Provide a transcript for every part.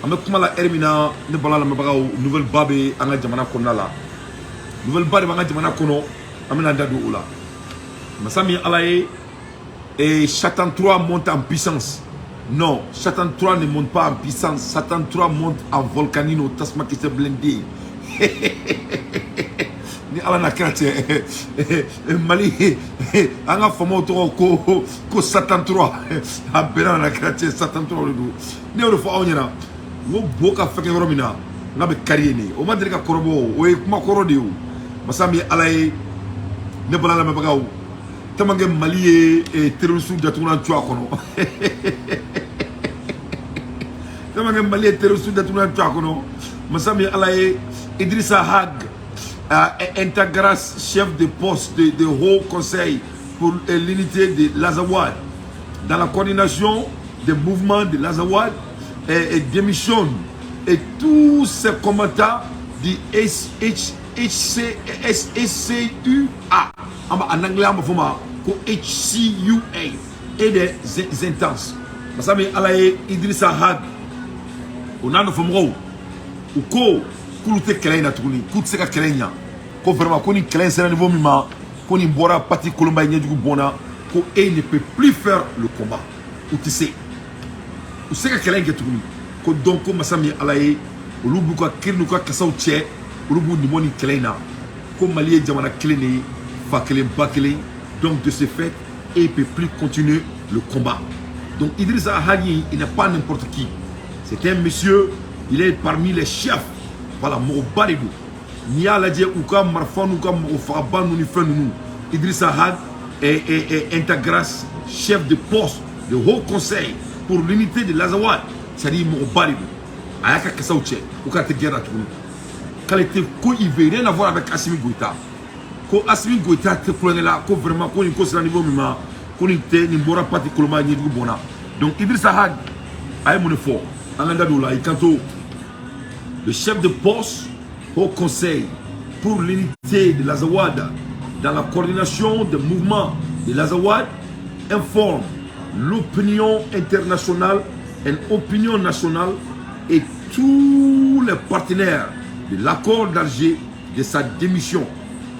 ame kuma la ermina ne bala la mabagaw nouvelle babe anga jamana konna la nouvelle babe anga jamana kono amena ndadu ola masami alaye et Satan 3 monte en puissance. Non, Satan 3 ne monte pas en puissance. Satan 3 monte en volcanino. Tasma qui s'est blindé. Ni ala na kratien. Mali. Anga famo to ko Satan 3. Abena na kratien Satan 3 le do. Ni o fo awnyana. Wo boka feke romina. Ngabe karieni. O madri ka korobo. O e kuma korodi o. Masami alaye ne bala la mabagaw. Tamange Mali et terrorisme de tout le monde. Tamange Mali et terrorisme de tout le monde. Massami Alaye Idrissa Hag intégras chef de poste de Haut Conseil pour l'unité de l'Azawad dans la coordination des mouvements de l'Azawad et démissionne et tous ces combattants du HCUA en anglais HCUA et des intenses. Parce que Alaye Idrissa Hag, on a nos femmes ou ko kulute kelay na tuguni kutse ka kelenya ko vraiment ko ni kelay c'est un niveau mima ko ni bora parti kolomba nyejugu bona ko et ne peut plus faire le combat ou tu sais ou c'est ka kelay tuguni ko donc ko masami Alaye olubu ko kirnu ko kasaw che olubu ni moni kelay na ko Mali jamana kelene fa kelé bakele. Donc de ce fait, il ne peut plus continuer le combat. Donc Idrissa Hagi, il n'est pas n'importe qui. C'est un monsieur, il est parmi les chefs. Voilà, Mourbaridou. Nia l'a dit, Ouka Marfan, Ouka Mourfaban, nous. Idrissa Hag est intégras, chef de poste, de haut conseil pour l'unité de l'Azawad. C'est-à-dire Mourbaridou. Ayaka Kassauche, Ouka Tegera Tourou. Quand il veut rien avoir avec Assimi Goïta. Ko Assimi Goïta te prenait là, ko vraiment ko ni ko sera niveau mima, ko ni te ni bora parti koloma ni du bona. Donc Idrissa Hag ay mon fort. Anganda dola ikanto le chef de poste au conseil pour l'unité de l'Azawad dans la coordination des mouvements de l'Azawad informe l'opinion internationale et l'opinion nationale et tous les partenaires de l'accord d'Alger de sa démission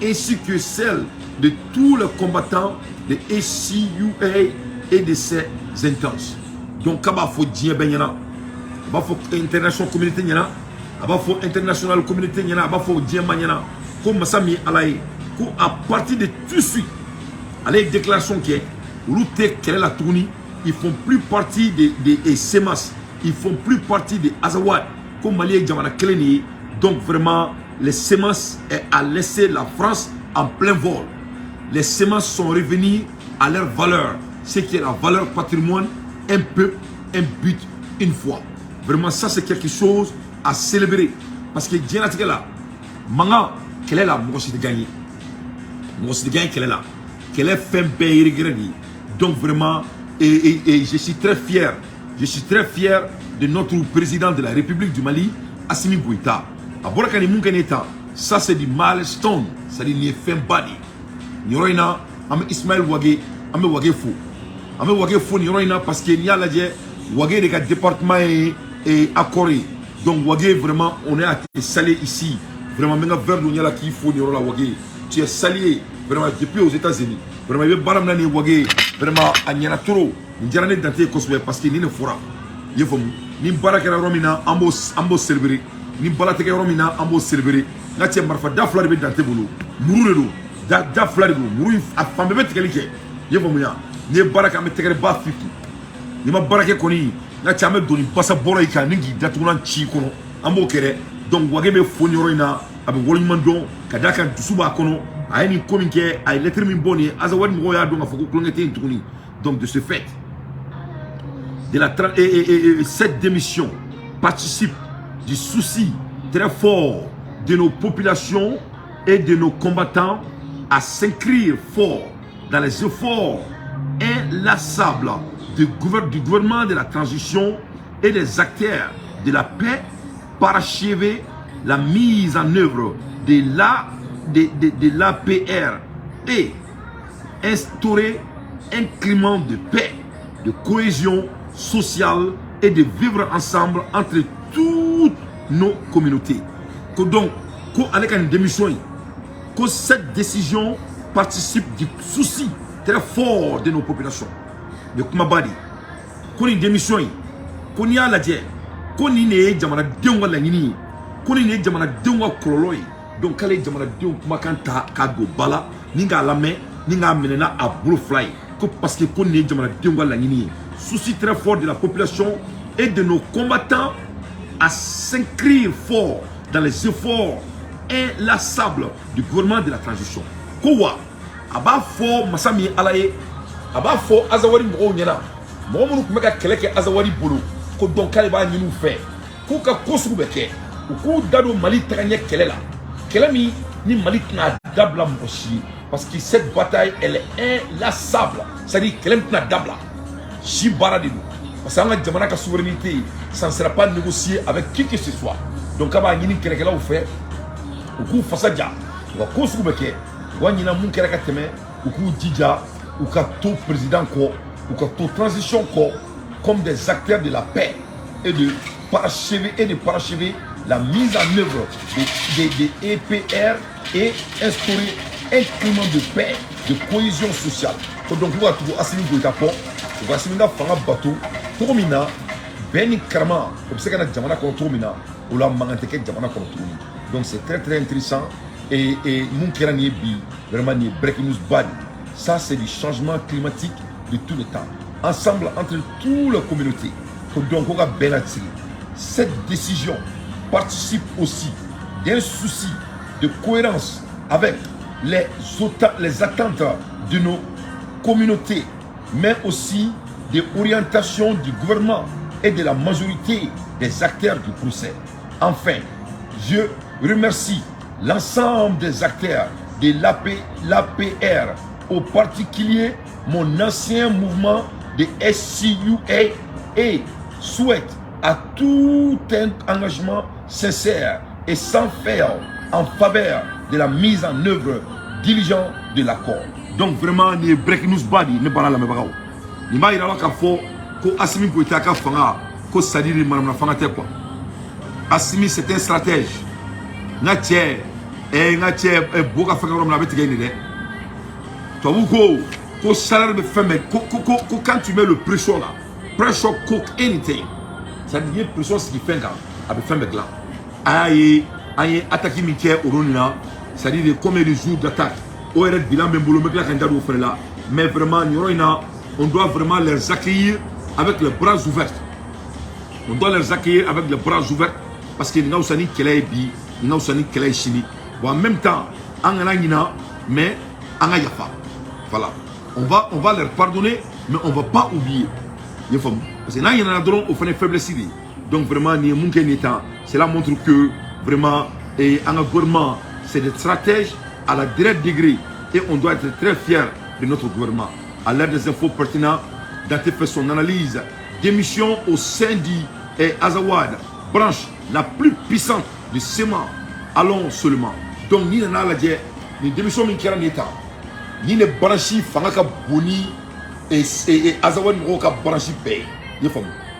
ainsi que celle de tous les combattants de SCUA et de ses intenses. Donc, il faut dire que il faut international communauté, il faut international communauté, il faut dire que comme Massami Alaye, à partir de tout de suite, à la déclaration qui est, quelle est la tournée, ils font plus partie des SEMAS, ils font plus partie des Azawad, comme Mali et Djamana Keleni. Donc, vraiment, les SEMAS a laissé la France en plein vol. Les SEMAS sont revenus à leur valeur, ce qui est la valeur patrimoine, un peu, un but, une fois. Vraiment, ça c'est quelque chose à célébrer. Parce que Djenatika là, Manga, quelle est la moitié de gagner? Moitié de gagner, quelle est là? Quelle est fin pays. Donc vraiment, et je suis très fier. Je suis très fier de notre président de la République du Mali, Assimi Goïta. Ça c'est du milestone, ça dit ni fin body. Ni roina, ame Ismaël Wagé, ame Wagé fou. Ame Wagé fou ni roina parce que ni a la Wagé de département et accoré. Donc Wagé vraiment on est à salé ici. Vraiment maintenant vers nous là qui faut ni rola Wagé. Tu es salé vraiment depuis aux États-Unis. Vraiment il baram na ni Wagé vraiment à nyana toro. Ni jarane danté cosme parce que ni ne fora. Yefom ni baraka romina ambo célébrer. Ni balate ke romina ambo célébrer. Ngatie marfa da fleur be danté bolo. Muru do da fleur do muru afambe be tekelike. Yefom ya. Ni baraka me tekere ba 50. Ni ma baraka koni ngatie ame doni basa boro ika ningi datuna chi kono. Ambo kere donc Wagé be foni roina abe wolmando kadaka dusuba kono. Ayeni kominke ay lettre min boni Azawad mo ya do nga foko klongete ntuni. Donc de ce fait de la cette démission participe du souci très fort de nos populations et de nos combattants à s'inscrire fort dans les efforts inlassables du gouvernement de la transition et des acteurs de la paix pour achever la mise en œuvre de l'APR et instaurer un climat de paix, de cohésion sociale et de vivre ensemble entre toutes nos communautés. Que donc, avec une démission, que cette décision participe du souci très fort de nos populations. De Kumabadi, qu'on y démission, qu'on y a la dière, qu'on y n'est jamais de la nini, qu'on y n'est jamais de koloi. Donc, quand les jamais de Kumakanta, Kago Bala, Ninga la main, Ninga menena à Blue Fly, parce que qu'on y n'est jamais de la nini. Souci très fort de la population et de nos combattants à s'inscrire fort dans les efforts inlassables du gouvernement de la transition. Kowa, aba fo masami alaye, aba fo azawari moko nyana, moko munu kumeka keleke azawari bolo, ko donc kale ba nyinu fait, ko ka kosu beke, ko dado Mali taganya kelela, kelami ni Mali na dabla moshi, parce que cette bataille elle est inlassable, c'est-à-dire kelem na dabla, si baradi nous, parce que la jamana ka souveraineté, ça ne sera pas négocié avec qui que ce soit, donc aba nyini kelekela ou fait, ou ko fasaja, ou kosu beke. Wanyina mun kera ka teme ou ku dija ou ka to président ko ou ka to transition ko comme des acteurs de la paix et de parachever la mise en œuvre des EPR et instaurer un climat de paix, de cohésion sociale. Donc vous avez Assimi Goïta po, vous avez Assimi Fanga Batou, Toromina, Beni Karama, comme c'est qu'on a Djamana contre Toromina, ou la Manganteke Djamana contre Toromina. Donc c'est très très intéressant. Et mon kerani bi vraiment ni breaking news bad. Ça c'est du changement climatique de tout le temps. Ensemble entre toutes les communautés. Donc on va bien attirer. Cette décision participe aussi d'un souci de cohérence avec les attentes de nos communautés, mais aussi des orientations du gouvernement et de la majorité des acteurs du procès. Enfin, je remercie l'ensemble des acteurs de l'APR, au particulier mon ancien mouvement de SCUA, et souhaite à tout un engagement sincère et sans faire en faveur de la mise en œuvre diligente de l'accord. Donc vraiment, les breaking news body ne parlent pas de ni ma ira ka fo ko Assimi Goïta ka fanga ko sadiri manam na fanga te quoi. Assimi c'est un stratège. Ngatie boka fanga rom na betige ni de. To ko salaire be femme ko quand tu mets le pression là, pressure cook anything. Ça dit pression ce qui fait quand avec femme gland. Aïe attaquer Mickey Oronina, ça dit combien de jours d'attaque. ORL bilan même boulot mec là quand on fait là. Mais vraiment on doit vraiment les accueillir avec les bras ouverts. On doit les accueillir avec les bras ouverts parce que nous avons qu'elle bi, nous avons qu'elle chini. En même temps, on a mais on a yafa. Voilà. On va leur pardonner, mais on ne va pas oublier. Parce que là, il y en a d'autres qui ont fait faiblesse. Donc vraiment, cela montre que vraiment, un gouvernement, c'est des stratèges à la direct degré. Et on doit être très fiers de notre gouvernement. À l'ère des infos pertinentes, Dante fait son analyse d'émission au sein du Azawad, branche la plus puissante du SEMA. Allons seulement. Donc, ni n'a la dire, ni démission qui est en ni ne branchi fangaka boni et Azawad n'aura branchi paye.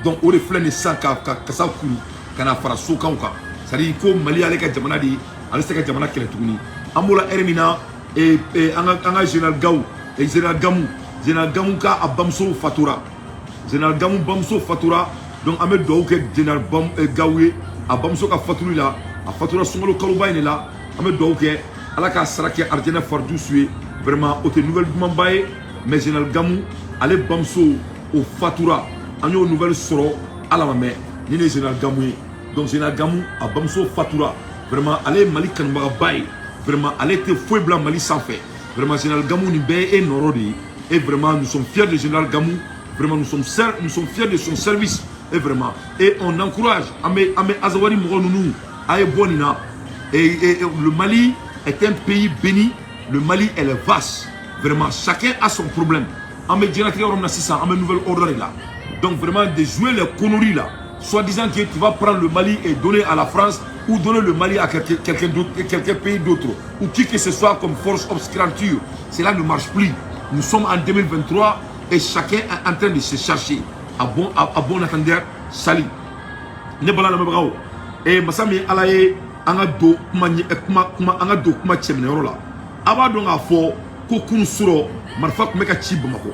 Donc, on reflète les sangs kasa kuru kana fara soka uka. C'est-à-dire que Mali aleka jamana di, aleka jamana kele tuguni. Amola Ermina et anga général Gaou et général Gamou ka abamso fatura. Général Gamou bamso fatura. Donc Ahmed Douke général Gaoué abamso ka faturi la, a fatura songolo kalouba ine la. Ahmed Douke alaka saraki arjena fardu sué vraiment au nouvelle Mambaye mais général Gamou allez bamso au fatura. Agno nouvelle soro à la mamé ni les général Gamou. Donc général Gamou a bamso fatura. Vraiment allez Mali Kanouba Baye. Vraiment allez te fouet blanc Mali sans fait. Vraiment général Gamou ni bé et norodi. Et vraiment nous sommes fiers de général Gamou. Vraiment nous sommes fiers de son service. Et vraiment. Et on encourage Ame Azawadi Mourounou Aye Bonina. Et le Mali est un pays béni. Le Mali est vaste. Vraiment chacun a son problème. Ame Djenatri Orom Nassissa, Ame Nouvelle Ordre là. Donc vraiment de jouer les conneries là. Soit disant que tu vas prendre le Mali et donner à la France ou donner le Mali à quelqu'un d'autre, quelqu'un pays d'autre, ou qui que ce soit comme force obscurature. Cela ne marche plus. Nous sommes en 2023 et chacun est en train de se chercher. À bon entendeur, sali ne bala na mabagaw masami alaye anga do kuma anga do kuma chemne yoro la aba do nga fo ko kun suro marfa kuma ka ci bamako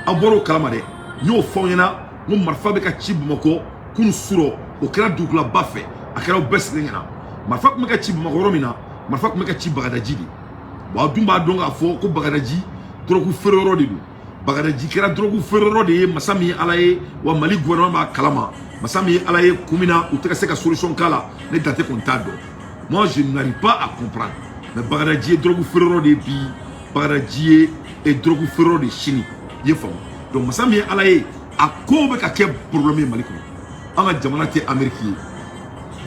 aboro kalama de yo fo nyana mo marfa be ka ci bamako kun suro o kera dugla bafe akera bes nyana marfa kuma ka ci bamako romina marfa kuma ka ci bagadaji di wa dumba do nga fo ko bagadaji drogu feroro de bagadaji kera drogu feroro de masami alaye wa mali gouvernement kalama masami alaye kumina uteka seka solution kala ne date contado. Moi je n'arrive pas à comprendre mais bagadaji drogu feroro de bi bagadaji et drogu feroro de chini yefam donc masami alaye a ko be ka ke problème mali ko anga jamana te américain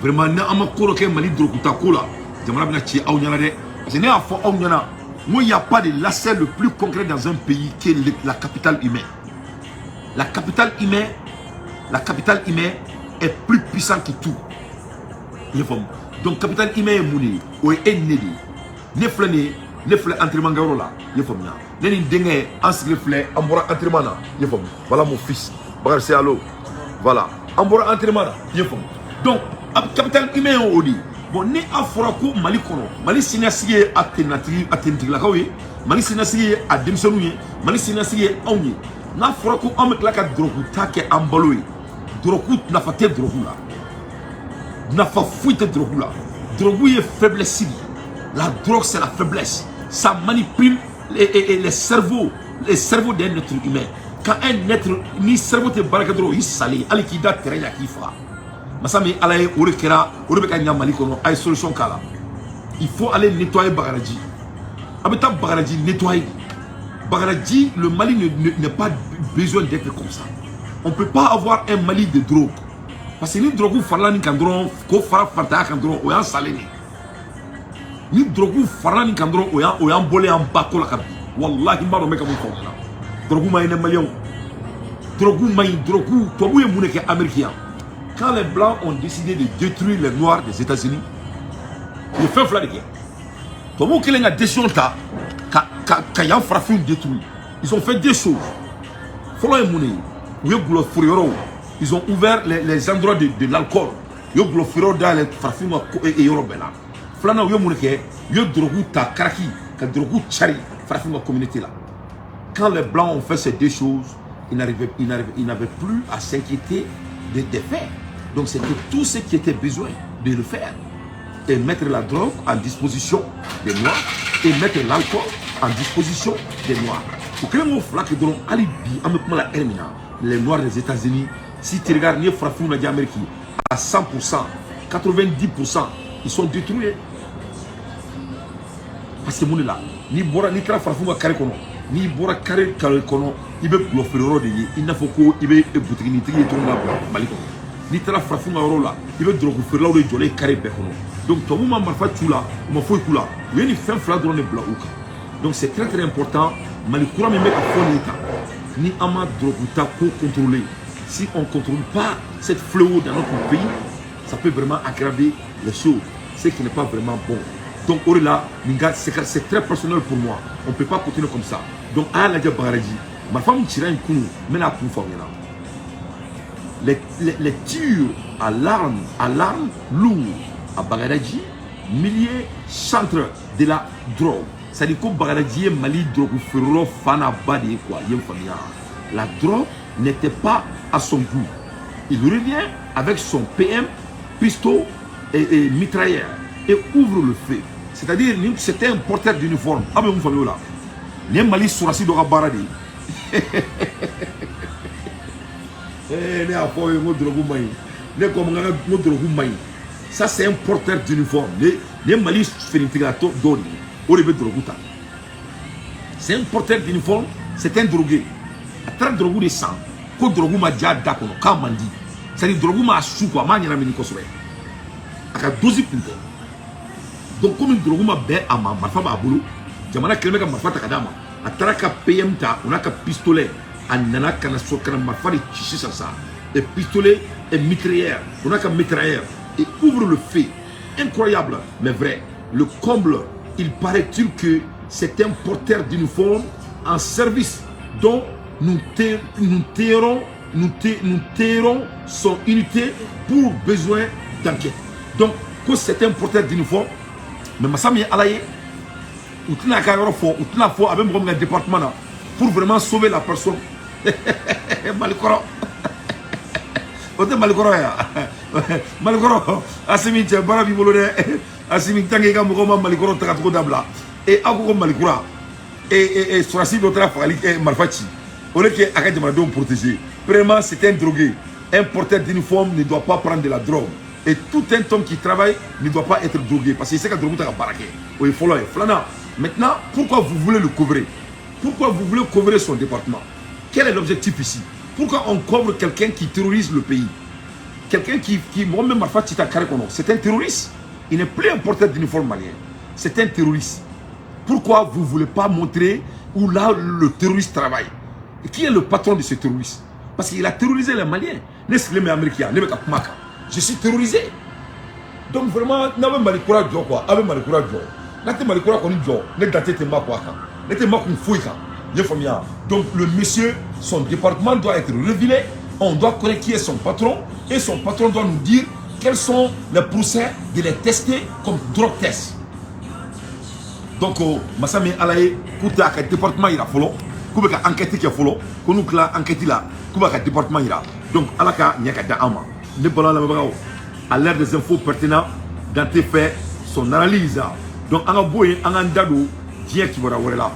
vraiment na ama ko ke mali drogu ta kola jamana bina ci aw nyana de je n'ai à fo aw nyana. Moi, il n'y a pas de lacet le plus concret dans un pays qui est la capitale humaine. La capitale humaine est plus puissante que tout. Donc, capitale humaine est mouni, ou est nédi. Ne flâne entraînement garo là, il faut bien. Ne n'indengue en flé, en bora entraînement là, il faut. Voilà mon fils. Regarde c'est allo. Voilà. En bora entraînement là, il faut. Donc, capitale humaine est au dit. Bon, ne afrako mali kono mali sinasigi attentive la kawe mali sinasigi a demsonu mali sinasigi awni na afrako amekla ka drogu take ambaloy drogu na faté drogu la na fa fuite drogu la drogu est faiblesse. La drogue c'est la faiblesse, ça manipule les cerveaux d'un être humain. Quand un être ni cerveau te barakadro il sali alikida terenya kifa masami alaye orekera orebeka nyamali kono ay solution kala. Il faut aller nettoyer Bagadaji. Abeta Bagadaji nettoyer. Bagadaji, le Mali n'a pas besoin d'être comme ça. On ne peut pas avoir un Mali de drogue. Parce que ni drogue ou farla ni kandron ko fara fanta kandron o yan saleni. Ni drogue ou farla ni kandron o yan bolé en bako la kabi. Wallahi maro meka mo fona. Drogue ma ina malion. Drogue to bouye mouneke américain. Quand les Blancs ont décidé de détruire les Noirs des États-Unis, le fait flatter. Tout le monde qui a décision détruit. Ils ont fait des choses. Ils ont ouvert les endroits de l'alcool. Ils ont ouvert dans les farfins et européens. Flana yo muneke yo drogu ta karaki ka drogu chari farfin la communauté là. Quand les Blancs ont fait ces deux choses, ils n'avaient plus à s'inquiéter des faits. Donc c'était tout ce qui était besoin de le faire. Et mettre la drogue en disposition des Noirs et mettre l'alcool en disposition des Noirs. Pour que les mots flaques de alibi, les Noirs des États-Unis, si tu regardes les frappes d'Amérique, à 100%, 90%, ils sont détruits. Parce que là, ni bora ni tra frappes à carré kono, ni bora carré kono, il veut l'offrir il n'a faut qu'il veut boutique ni trier tout le monde. Ni tala frafunga rola ibe drogu ferla o jole carré bekono donc to muma marfa tula ma foi kula yeni fin fla drone blauka donc c'est très important mali kura me meka fonita ni ama drogu ta ko contrôler. Si on contrôle pas cette fléau dans notre pays, ça peut vraiment aggraver les choses, ce qui n'est pas vraiment bon. Donc là c'est très personnel pour moi, on peut pas continuer comme ça. Donc à la Bagadaji ma femme tira une kunu mais la kunu formela. Les tirs à l'arme lourd à Bagadaji, milliers centres de la drogue. C'est-à-dire que Bagadaji est Mali drogue ferro fana badi quoi. La drogue n'était pas à son goût. Il revient avec son PM, pistolet et mitrailleur et ouvre le feu. C'est-à-dire c'était un porteur d'uniforme. Ah mais vous savez là, les Mali surasi de Baradi. Ça c'est un porteur d'uniforme. Les Mali c'est un porteur d'uniforme, c'est un drogué. Attrape drogue de sang, ko drogue ma dia dakono, kamandi. C'est-à-dire drogue ma soupa, ma nyana mini kosobe. Aka dozi punto. Donc comme une drogue ma be ama marfa ba bulu, jamana kelme ka marfa takadama. Atraka PM ta, on a ka pistolet. Anana kana sokana marfa de chichi ça. Et pistolet et mitrailleur. On a qu'un mitrailleur et ouvre le feu. Incroyable, mais vrai. Le comble, il paraît-il que c'est un porteur d'uniforme en service dont nous tairons nous tairons son unité pour besoin d'enquête. Donc, que c'est un porteur d'uniforme, mais Massami Alaye, ou tu n'as qu'à faire, ou tu n'as fait avec un département pour vraiment sauver la personne. Malikoro. Ote Malikoro ya. Malikoro. Asimi tche barabi bolode. Asimi tangi ka moko Malikoro takatoko dabla. Et akoko Malikora. Et Sorasi d'autres Fali Marfachi. On est qui a qu'à protéger. Vraiment, c'est un drogué. Un porteur d'uniforme ne doit pas prendre de la drogue. Et tout un homme qui travaille ne doit pas être drogué. Parce qu'il sait que drogue est baraqué. Oui, il faut le faire. Maintenant, pourquoi vous voulez le couvrir? Pourquoi vous voulez couvrir son département? Quel est l'objectif ici? Pourquoi on couvre quelqu'un qui terrorise le pays? Quelqu'un qui moi-même, Marfachi Takarekono, c'est un terroriste. Il n'est plus un porteur d'uniforme malien. C'est un terroriste. Pourquoi vous ne voulez pas montrer où là le terroriste travaille? Et qui est le patron de ce terroriste? Parce qu'il a terrorisé les Maliens. Je suis terrorisé. Donc vraiment, il y a Malikora Djo quoi. Avec Malikora Djo. N'était Malikora qu'on dit Djo. N'était pas quoi. N'était pas qu'on fouille. Donc le monsieur, son département doit être révélé. On doit connaître qui est son patron. Et son patron doit nous dire quels sont les procès de les tester comme drug test. Donc, Massami Alaye, Kouta, le département il a follow, Kouba enquête qui a follow, Kounukla enquête là, Kouba le département il a. Donc, Alaka, Nyakata Ama, ne parlons pas à l'air des infos pertinentes, dans tes faits, son analyse. Donc, en aboye, en andado, Dieu qui va là.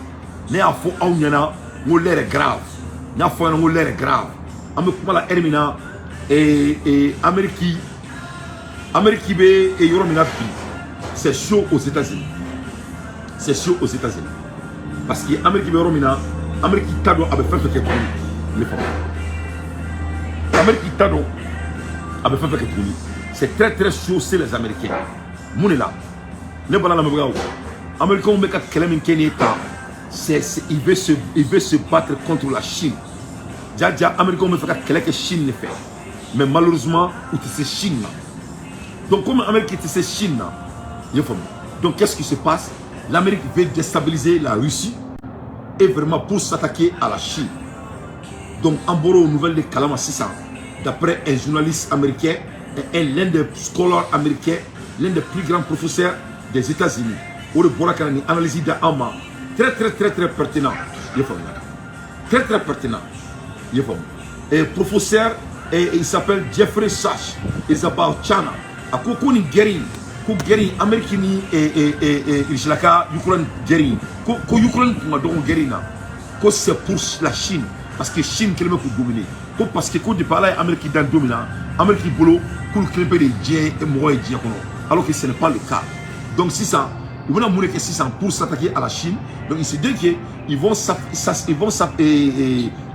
Ne a faux en yana, mon l'air est grave. N'a faux en l'air est grave. Ame Kumala Hermina et Amérique et Yoromina, c'est chaud aux États-Unis. C'est chaud aux États-Unis. Parce que l'Amérique Amérique Tado avait fait ce qu'elle les femmes. L'Amérique Tado avait fait ce qu'elle c'est très très chaud, c'est les Américains. Mounela. Ne pas la même chose. Américains ont mis il veut se battre contre la Chine. Déjà, Américains ont fait que Chine ne fait. Mais malheureusement, c'est Chine. Donc, comme l'Amérique c'est Chine, donc qu'est-ce qui se passe? L'Amérique veut déstabiliser la Russie et vraiment pour s'attaquer à la Chine. Donc, en boro aux nouvelles de Kalama 600, d'après un journaliste américain et l'un des scholars américains, l'un des plus grands professeurs des États-Unis, Ore Borakani, analyse d'Ama, très pertinent. Très pertinent. Et professeur, il s'appelle Jeffrey Sachs, il s'appelle Chana, à Kokoni Gering. Ko Gering, Amérique ni Islaka, Ukraine Gering. Ko Ukraine kuma don Gering na. Ko c'est pour la Chine parce que Chine qui pour dominer. Ko parce que ko de parler Amérique dans dominant, Amérique bolo ko le clé de Dieu et moi et Dieu alors que ce n'est pas le cas. Donc si ça, ils vont mourir que 600 pour s'attaquer à la Chine. Donc il se dit qu'ils vont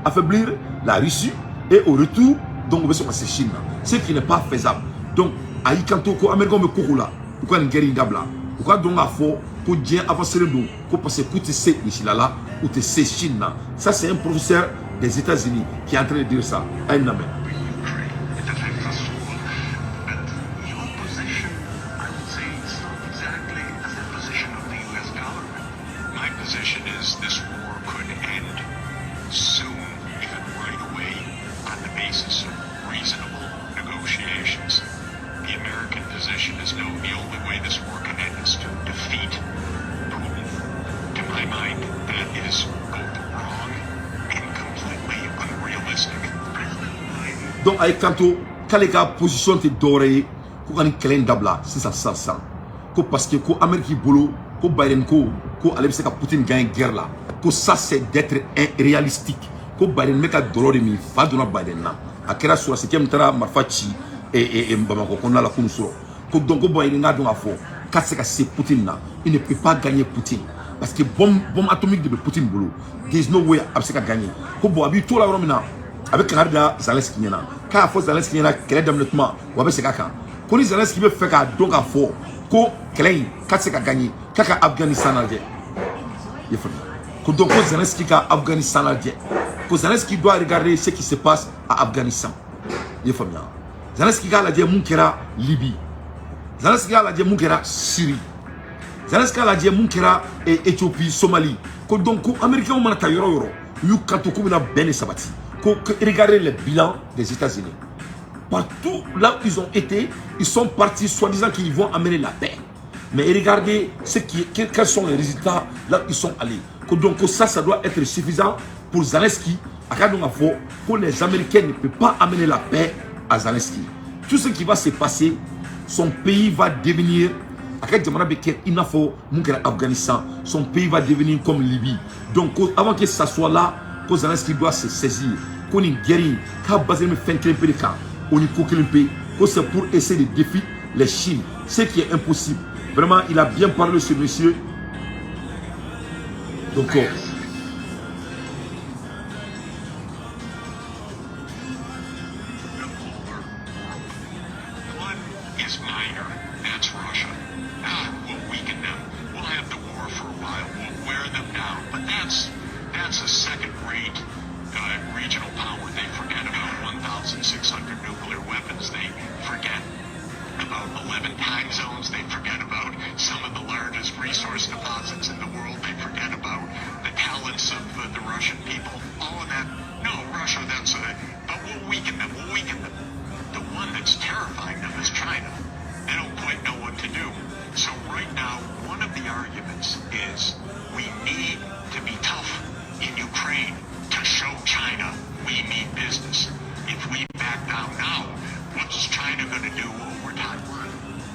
affaiblir la Russie et au retour donc on va se passer Chine. Ce qui n'est pas faisable. Donc aïe quand ko Américain me courula. Pourquoi une guerre d'abla? Pourquoi donc à faux pour bien avancer le dos? Pour passer pour te sais ici là ou te sais Chine. Ça c'est un professeur des États-Unis qui est en train de dire ça. Aïe namen. Donc, avec Kanto, quand les gars position te dorée, qu'on a une clé d'abla, c'est ça. Parce que l'Amérique bolo, que Biden, que Alexis Poutine gagne guerre là, que ça c'est d'être réalistique. Que Biden met à dollar de mi, va donner Biden là. À quelle sur la 7e tera Marfachi et Mbamako qu'on a la Kunsuro. Que donc Biden a donc à fond. Quand c'est Poutine là, il ne peut pas gagner Poutine. Parce que bombe atomique de Poutine bolo, there is no way à gagner. Que bon, habitué la Romina. Avec Canada, Zelensky n'a. Quand il faut Zelensky n'a quel est d'amènement, ou avec ses gars. Quand Zelensky veut faire qu'à donc à fond, qu'au Klein, quand c'est qu'à gagner, qu'à Afghanistan à dire. Il faut dire. Quand donc Zelensky qu'à Afghanistan à dire. Que Zelensky doit regarder ce qui se passe à Afghanistan. Il faut bien. Zelensky a dit Moukera Libye. Zelensky a dit Moukera Syrie. Zelensky a dit Moukera Éthiopie, Somalie. Que donc Américains ont manqué yoro. You can't come na bene sabati. regardez le bilan des États-Unis. Partout là où ils ont été, ils sont partis soi-disant qu'ils vont amener la paix. Mais regardez quels sont les résultats là où ils sont allés. Donc ça doit être suffisant pour Zelensky. Pour les Américains ne peuvent pas amener la paix à Zelensky. Tout ce qui va se passer, son pays va devenir, Afghanistan, son pays va devenir comme Libye. Donc avant que ça soit là, que Zelensky doit se saisir, qu'on y guérit, que c'est pour essayer de défier les Chines, ce qui est impossible. Vraiment, il a bien parlé ce monsieur.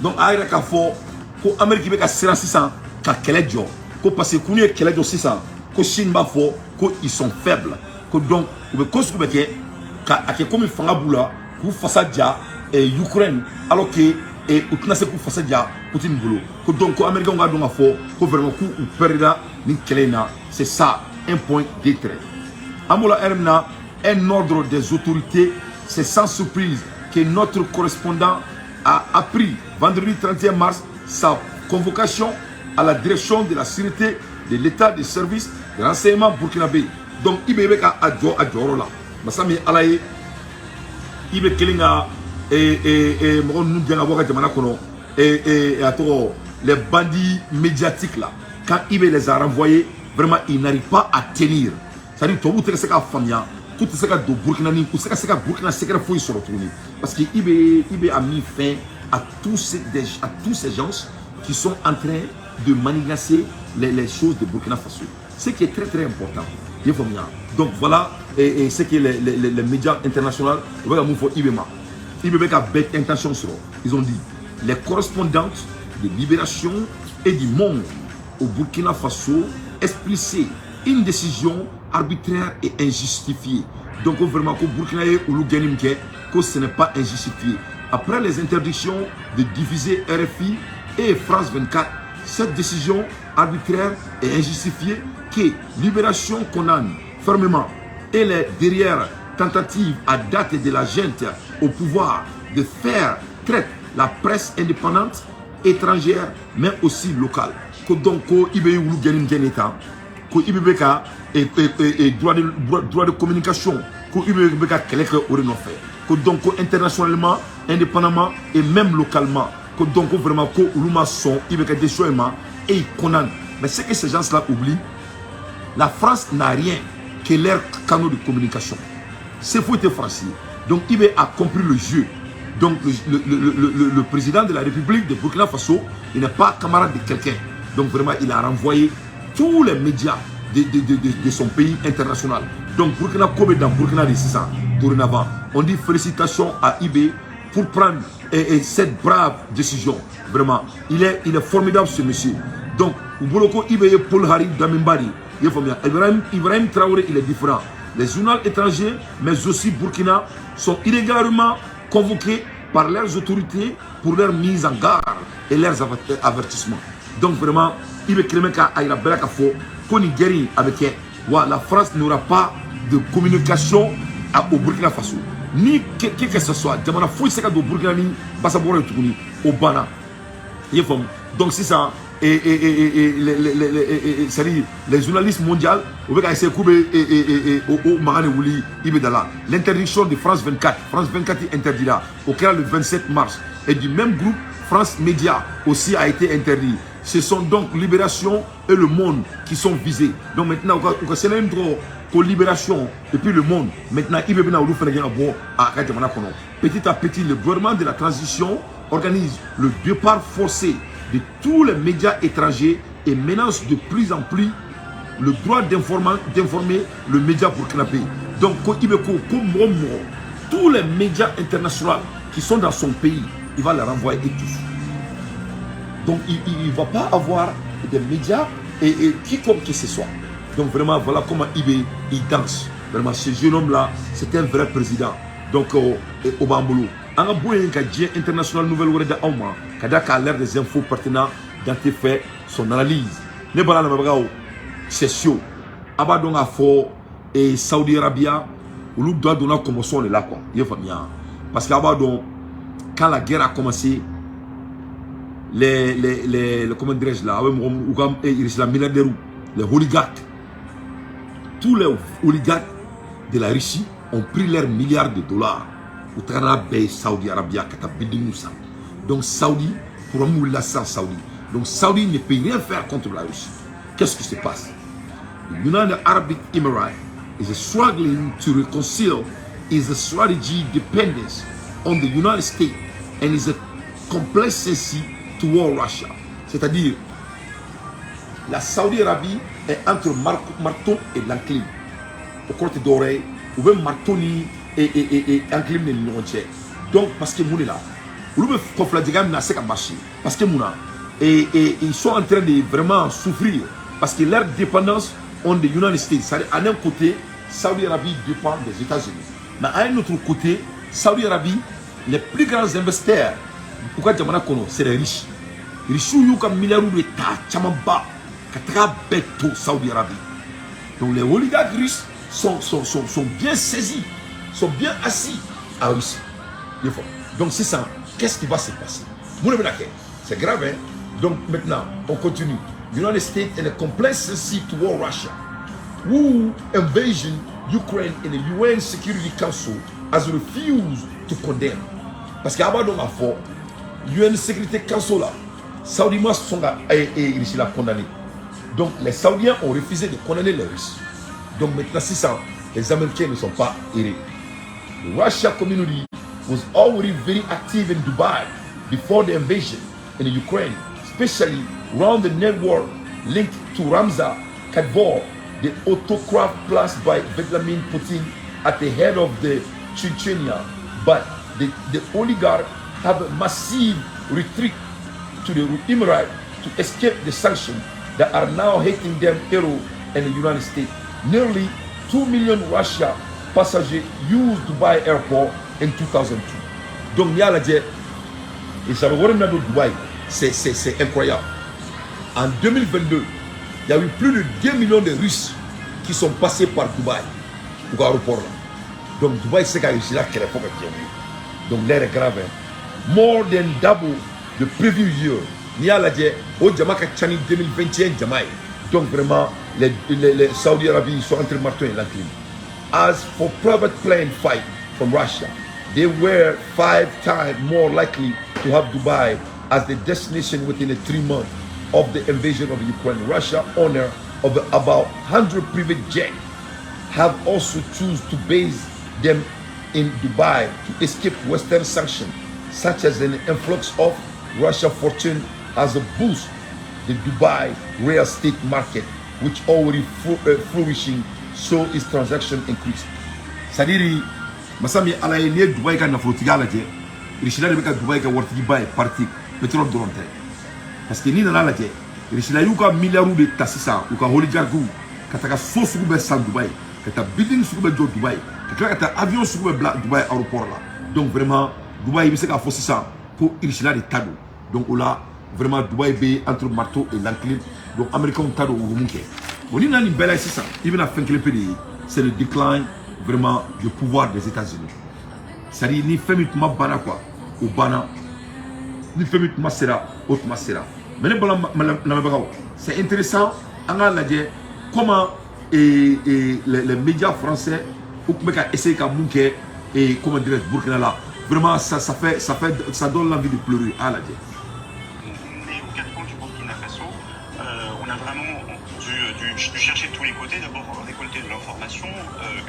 Donc aïra ka fo ko Amérique be ka sira sisan ka kɛlɛ jɔ ko parce que kunu ye kɛlɛ jɔ sisan ko Chine b'a fɔ ko ils sont faibles ko donc u be kosugu bɛ kɛ ka a kɛ komi fanga b'u la k'u fasa ja Ukraine alors que u tɛna se k'u fasa ja Poutine bolo ko donc ko Américains ka dɔn ka fɔ ko vraiment k'u perdra ni kɛlɛ in na c'est ça un point d'être. An b'o la heure min na un ordre des autorités, c'est sans surprise que notre correspondant a appris vendredi 31 mars sa convocation à la direction de la sécurité de l'état de service de renseignement burkinabé. Donc il be ka adjo là. Masami alaye ibe kelinga mo nu bien avoir jamana kono ato les bandits médiatiques là quand il les a renvoyés vraiment ils n'arrivent pas à tenir. Ça dit tout vous c'est ka famia tout ce que do Burkina ni tout ce que Burkina c'est que faut y se retrouver parce que IB a mis fin à tous ces gens qui sont en train de manigancer les choses de Burkina Faso. Ce qui est très très important. Donc voilà, et ce que les médias internationaux, IB a bête intention sur eux. Ils ont dit les correspondantes de Libération et du Monde au Burkina Faso expliquent une décision arbitraire et injustifiée. Donc vraiment, que Burkina ou que ce n'est pas injustifié. Après les interdictions de diffuser RFI et France 24, cette décision arbitraire et injustifiée que Libération condamne fermement et les derrière tentatives à date de la junte au pouvoir de faire traite la presse indépendante étrangère mais aussi locale. Que donc et droit de communication donc internationalement, indépendamment et même localement, donc vraiment que sont et ils condamnent. Mais ce que ces gens-là oublient, la France n'a rien que leur canaux de communication. C'est faux et français. Donc il a compris le jeu. Donc le président de la République de Burkina Faso, il n'est pas camarade de quelqu'un. Donc vraiment il a renvoyé tous les médias de son pays international. Donc Burkina Kobe dans Burkina de 6 ans, dorénavant, on dit félicitations à IB pour prendre cette brave décision. Vraiment, il est formidable ce monsieur. Donc, Uboloko IB et Paul Harry Damimbari, Ibrahim Traoré, il est différent. Les journaux étrangers, mais aussi Burkina, sont illégalement convoqués par leurs autorités pour leur mise en garde et leurs avertissements. Donc vraiment, IB Kremeka Aïra Belakafo, Konigeri avec la France n'aura pas de communication au Burkina Faso. Ni que ce soit, Jamana Fouy Seka do Burkina ni Bassabora Toukouni, au Bana. Donc c'est ça. Les journalistes mondiaux, on va essayer au Marane Wouli, Ibedala. L'interdiction de France 24. France 24 interdira au cas le 27 mars. Et du même groupe, France Média aussi a été interdit. Ce sont donc Libération et Le Monde qui sont visés. Donc maintenant, pour libération depuis le monde. Maintenant, il veut bien petit à petit, le gouvernement de la transition organise le départ forcé de tous les médias étrangers et menace de plus en plus le droit d'informer le média burkinabé. Donc, tous les médias internationaux qui sont dans son pays, il va les renvoyer tous. Donc, il ne va pas avoir des médias et quiconque que ce soit. Donc, vraiment, voilà comment il danse. Vraiment, ce jeune homme-là, c'est un vrai président. Donc, Obambolo. On a besoin d'un international nouvelle word d'Auma, qui a l'air des infos pertinentes dans tes faits, son analyse. Ne pas la c'est sûr. Abadon a fort et Saudi Arabia, où nous doit donner comme son là quoi. Il faut bien. Parce qu'Abadon, quand la guerre a commencé, les comment dirais-je là, les milliardaires, les oligarques, tous les oligarques de la Russie ont pris leurs milliards de dollars au Tana Bay Saudi Arabia donc Saudi pour mourir ça Saudi. Donc Saudi ne peut rien faire contre la Russie. Qu'est-ce qui se passe? The United Arab Emirates is struggling to reconcile its strategy dependence on the United States and its complacency toward Russia. C'est-à-dire la Saudi Arabie est entre marteau et l'enclume. Au côté d'oreille, vous pouvez martonner et enclume les non-tiers. Donc, parce que vous êtes là, vous pouvez conflager n'a pas marché. Parce que Mouna, et ils sont en train de vraiment souffrir. Parce que leur dépendance on the United States. C'est-à-dire, à un côté, Saudi Arabie dépend des États-Unis. Mais à un autre côté, Saudi Arabie, les plus grands investisseurs, pourquoi c'est les riches. Les riches, ils ont un milliard d'États, Tchamamba, Katrabeto, Saudi Arabie. Donc les oligarques russes sont bien saisis, sont bien assis à Russie. Donc c'est ça. Qu'est-ce qui va se passer? C'est grave, hein? Donc maintenant, on continue. The United States and a complacency toward Russia, who invasion Ukraine in the UN Security Council has refused to condemn. Parce qu'avant donc à fort, UN Security Council là, Saudi sont Russie l'a condamné. Donc les Saoudiens ont refusé de condamner les Russes. Donc maintenant c'est ça, les Américains ne sont pas errés. The Russia community was already very active in Dubai before the invasion in Ukraine, especially around the network linked to Ramzan Kadyrov, the autocrat placed by Vladimir Putin at the head of the Chechnya. But the oligarchs have a massive retreat to the Emirates to escape the sanctions that are now hitting them Europe and the United States. Nearly 2 million Russian passengers used Dubai Airport in 2002. Donc, il y a la jet, et ça va revenir de Dubaï, c'est incroyable. En 2022, il y a eu plus de 2 millions de Russes qui sont passés par Dubaï, au aéroport là. Donc, Dubaï, c'est quand même là qu'il faut que donc, l'air est grave. More than double the previous year. Il y a la jet, au Jamaica Chani 2021, Jamaïque. Donc, vraiment, les Saudi Arabie sont entre marteau et l'enclume. As for private plane flight from Russia, they were 5 times more likely to have Dubai as the destination within 3 months of the invasion of Ukraine. Russia, owner of about 100 private jets, have also chosen to base them in Dubai to escape Western sanctions, such as an influx of Russia fortune as a boost the Dubai real estate market, which already flourishing, so its transaction increased. C'est-à-dire, Masami alaye ne Dubai ka na flotiga la je, rishila de ka Dubai ka warti Dubai parti pétrole volontaire. Parce que ni na la je, rishila yuka milliards de tassisa, yuka oligarchu, kataka so suku sans Dubai, kata building suku be Dubai, kata avion suku be Dubai aéroport là. Donc vraiment Dubai bi se ka fossi ça pour rishila de tado. Donc là vraiment Dubai be entre marteau et l'enclume. Donc américain tado ou munke. Bon ni nani bela c'est ça. Il vient à faire que c'est le déclin vraiment du pouvoir des États-Unis. C'est-à-dire ni fait ma bana quoi, ou bana, ni fait ma sera, autre ma sera. Mais c'est intéressant, on a dit comment les médias français ou essayer de monter et comment dire Burkina là. Vraiment ça donne l'envie de pleurer à la dit. Mais aux 4 coins du Burkina Faso, on a vraiment dû chercher de tous les côtés, d'abord récolter de l'information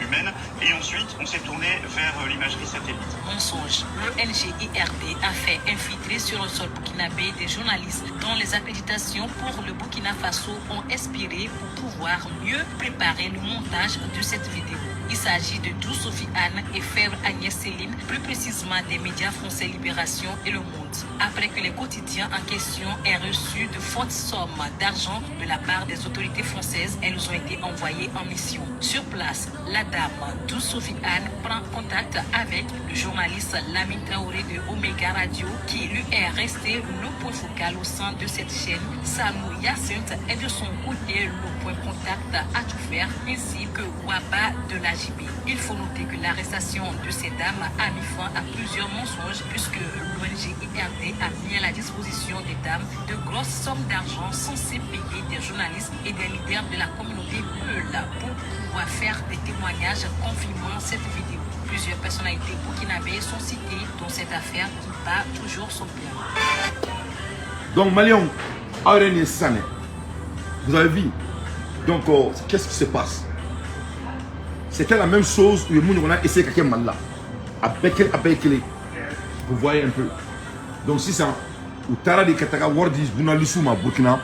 humaine, et ensuite on s'est tourné vers l'imagerie satellite. Mensonge. Le LGIRD a fait infiltrer sur le sol burkinabé des journalistes dont les accréditations pour le Burkina Faso ont expiré pour pouvoir mieux préparer le montage de cette vidéo. Il s'agit de Dou Sophie-Anne et Fèvre Agnès Céline, plus précisément des médias français Libération et Le Monde. Après que les quotidiens en question aient reçu de fortes sommes d'argent de la part des autorités françaises, elles ont été envoyées en mission. Sur place, la dame Dou Sophie-Anne prend contact avec le journaliste Lamine Traoré de Omega Radio, qui lui est resté le point focal au sein de cette chaîne. Sanou Yacinthe est de son côté le point contact à tout faire, ainsi que Waba de la JB. Il faut noter que l'arrestation de ces dames a mis fin à plusieurs mensonges, puisque l'ONG IRD a mis à la disposition des dames de grosses sommes d'argent censées payer des journalistes et des leaders de la communauté Peul pour pouvoir faire des témoignages confirmant cette vidéo. Plusieurs personnalités burkinabées sont citées dans cette affaire qui bat toujours son plein. Donc, Malion, vous avez vu. Donc, qu'est-ce qui se passe? C'était la même chose où on a essayé quelqu'un mal là. Avec les. Vous voyez un peu. Donc, si ça, ou Tara de Kataka Wardis, Bounalissouma, Burkina,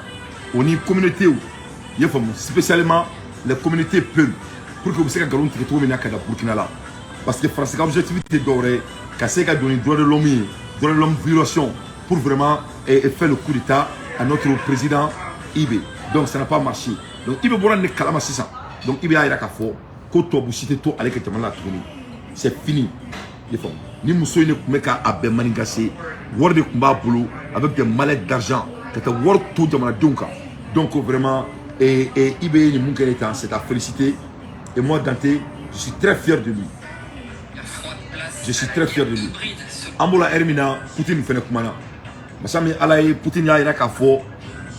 on est une communauté où, spécialement les communautés Peul, pour que vous sachiez que vous avez trouvé un Burkina là. Parce que France, l'objectivité dorée, qu'elle a donné droit de l'homme, violation, pour vraiment faire le coup d'état à notre président Ibé. Donc, ça n'a pas marché. Donc, Ibé Boran n'est qu'à la masse. Donc, Ibé a fort. C'est fini. Ni muso ne kun bɛ ka a bɛɛ manigase wari de kun b'a bolo avec des mallettes d'argent ka taa wari to jamanadenw kan. Donc vraiment IBE ni mun kɛra tan, c'est à féliciter. Et moi Dante, je suis très fier de lui. Je suis très fier de lui. An b'o la heure min na Poutine fɛnɛ kumana. Masa min Ala ye Poutine y'a yira k'a fɔ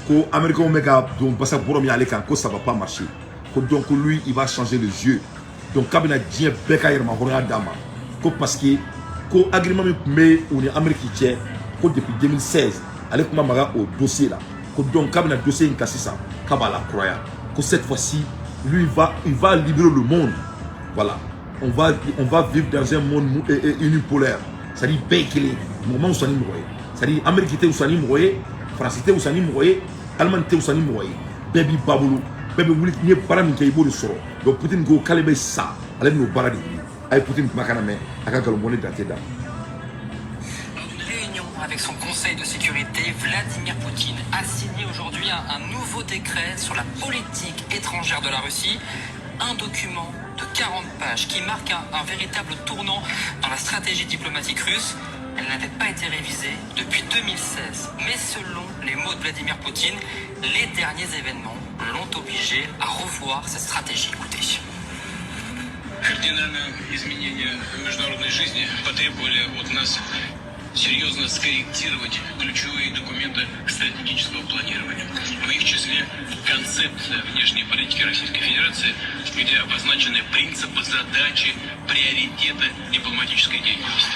ko Américains bɛ ka don basa bɔrɔ min ale kan ko ça va pas marcher. Donc lui il va changer les yeux. Donc kabina diɲɛ bɛɛ ka yɛrɛmahɔrɔnya d'a ma. Ko parce que ko agrément min tun bɛ u ni Amérique cɛ ko depuis 2016 ale tun ma maga au dossier là. Ko donc kabina dossier in kan sisan k'a b'a la kuraya. Ko cette fois-ci lui il va libérer le monde. Voilà. On va vivre dans un monde unipolaire. C'est-à-dire bɛɛ ye kelen mɔgɔ ma fisa ni mɔgɔ ye. C'est-à-dire Amérique tɛ fisa ni mɔgɔ ye, France tɛ fisa ni mɔgɔ ye, Allemagne tɛ fisa ni mɔgɔ ye. Bɛɛ b'i ba bolo. Bɛɛ bɛ wuli n'i ye baara min kɛ i b'o de sɔrɔ. Donc Poutine ko k'ale bɛ sa ale bɛ n'o baara de ɲini. A ye Poutine kuma kana mɛn a ka nkalonbɔli Dante da. Avec son Conseil de sécurité, Vladimir Poutine a signé aujourd'hui un nouveau décret sur la politique étrangère de la Russie. Un document de 40 pages qui marque un véritable tournant dans la stratégie diplomatique russe. Elle n'avait pas été révisée depuis 2016. Mais selon les mots de Vladimir Poutine, les derniers événements l'ont obligé à revoir cette stratégie. Écoutez. Кардинальные изменения международной жизни потребовали от нас серьезно скорректировать ключевые документы стратегического планирования. В их числе концепция внешней политики Российской Федерации, где обозначены принципы, задачи, приоритеты дипломатической деятельности.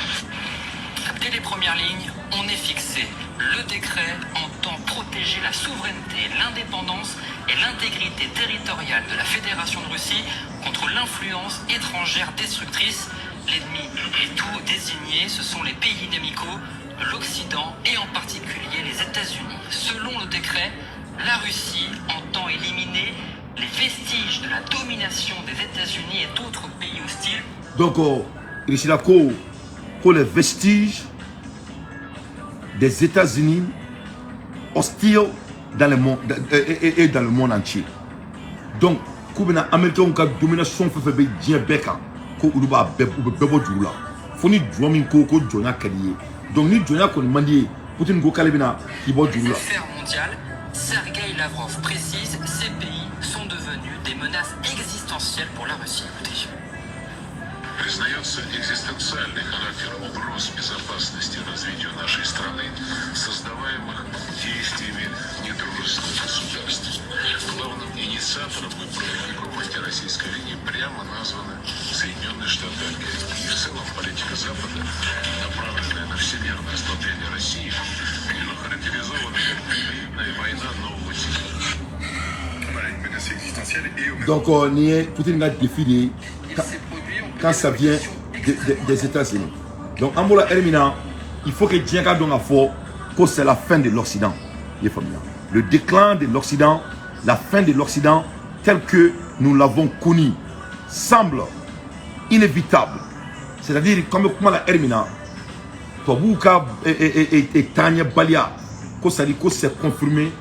Dès les premières lignes, on est fixé. Le décret entend protéger la souveraineté, l'indépendance et l'intégrité territoriale de la Fédération de Russie contre l'influence étrangère destructrice. L'ennemi est tout désigné, ce sont les pays inamicaux de l'Occident et en particulier les États-Unis. Selon le décret, la Russie entend éliminer les vestiges de la domination des États-Unis et d'autres pays hostiles. Donc, il est là pour les vestiges des États-Unis hostiles dans le monde et dans le monde entier. Donc, comme les Américains ont une domination fait bien beka, ko uruba bebo djula. Foni djwami ko djona kaliye. Donc ni djona ko mandi Poutine go kalebina ki bo djula. L'affaire mondiale, Sergueï Lavrov précise, ces pays sont devenus des menaces existentielles pour la Russie. Écoutez. Признается экзистенциальный характер угроз безопасности и развитию нашей страны, создаваемых действиями недружественных государств. Главным инициатором непроломимости российской линии прямо названы Соединенные Штаты Америки. И в целом политика Запада, направленная на всемирное ослабление России, характеризована как гибридная война нового типа. présidentielle et au Donc, Poutine a défilé quand ça vient des États-Unis. Donc, Ambola Hermina, il faut que Djenga donne fort que c'est la fin de l'Occident. Le déclin de l'Occident, la fin de l'Occident, tel que nous l'avons connu, semble inévitable. C'est-à-dire, comme la Hermina, Tobuka et Tanya Balia, que ça dit que c'est confirmé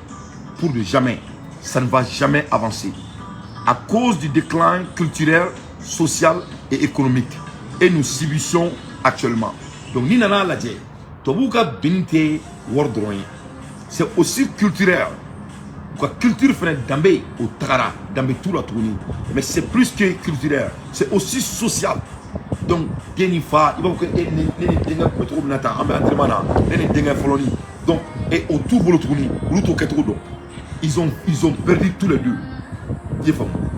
pour de jamais. Ça ne va jamais avancer. À cause du déclin culturel, social et économique. Et nous subissons actuellement. Donc, ni nana la dje, Tobuka binte wardroin. C'est aussi culturel. La culture fait d'ambé au Tara, d'ambé tout la tournée. Mais c'est plus que culturel. C'est aussi social. Donc, Genifa, il va que donc, et autour de l'autre, ils ont perdu tous les deux.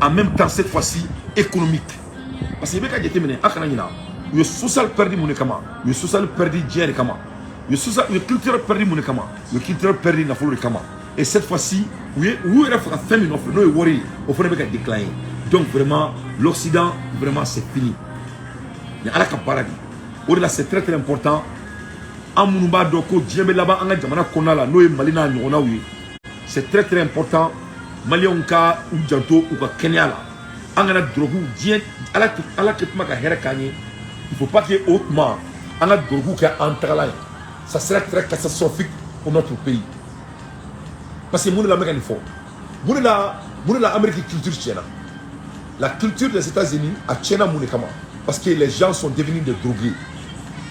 En même temps, cette fois-ci, économique. Parce que le social perdu mon kama, le social perdu Djer kama, le culturel perdu mon kama, le culturel perdu na folo kama. Et cette fois-ci, où est la femme une offre, nous est worry, au fond de décliner. Donc vraiment, l'Occident, vraiment c'est fini. Il y a un paradis. Au-delà, c'est très très important. Amunumba doko djembe là-bas, anga jamana konala, noé malina nyona oui. C'est très très important. Malionka ou janto ou ka Kenya là. Anga drogu dien ala que maka hera kanye. Il faut pas que hautement anga drogu ka entrala. Ça sera très catastrophique pour notre pays. Parce que moun la meka ni fort. Moun la Amérique culture tchena. La culture des États-Unis a tchena moun kama. Parce que les gens sont devenus des drogués.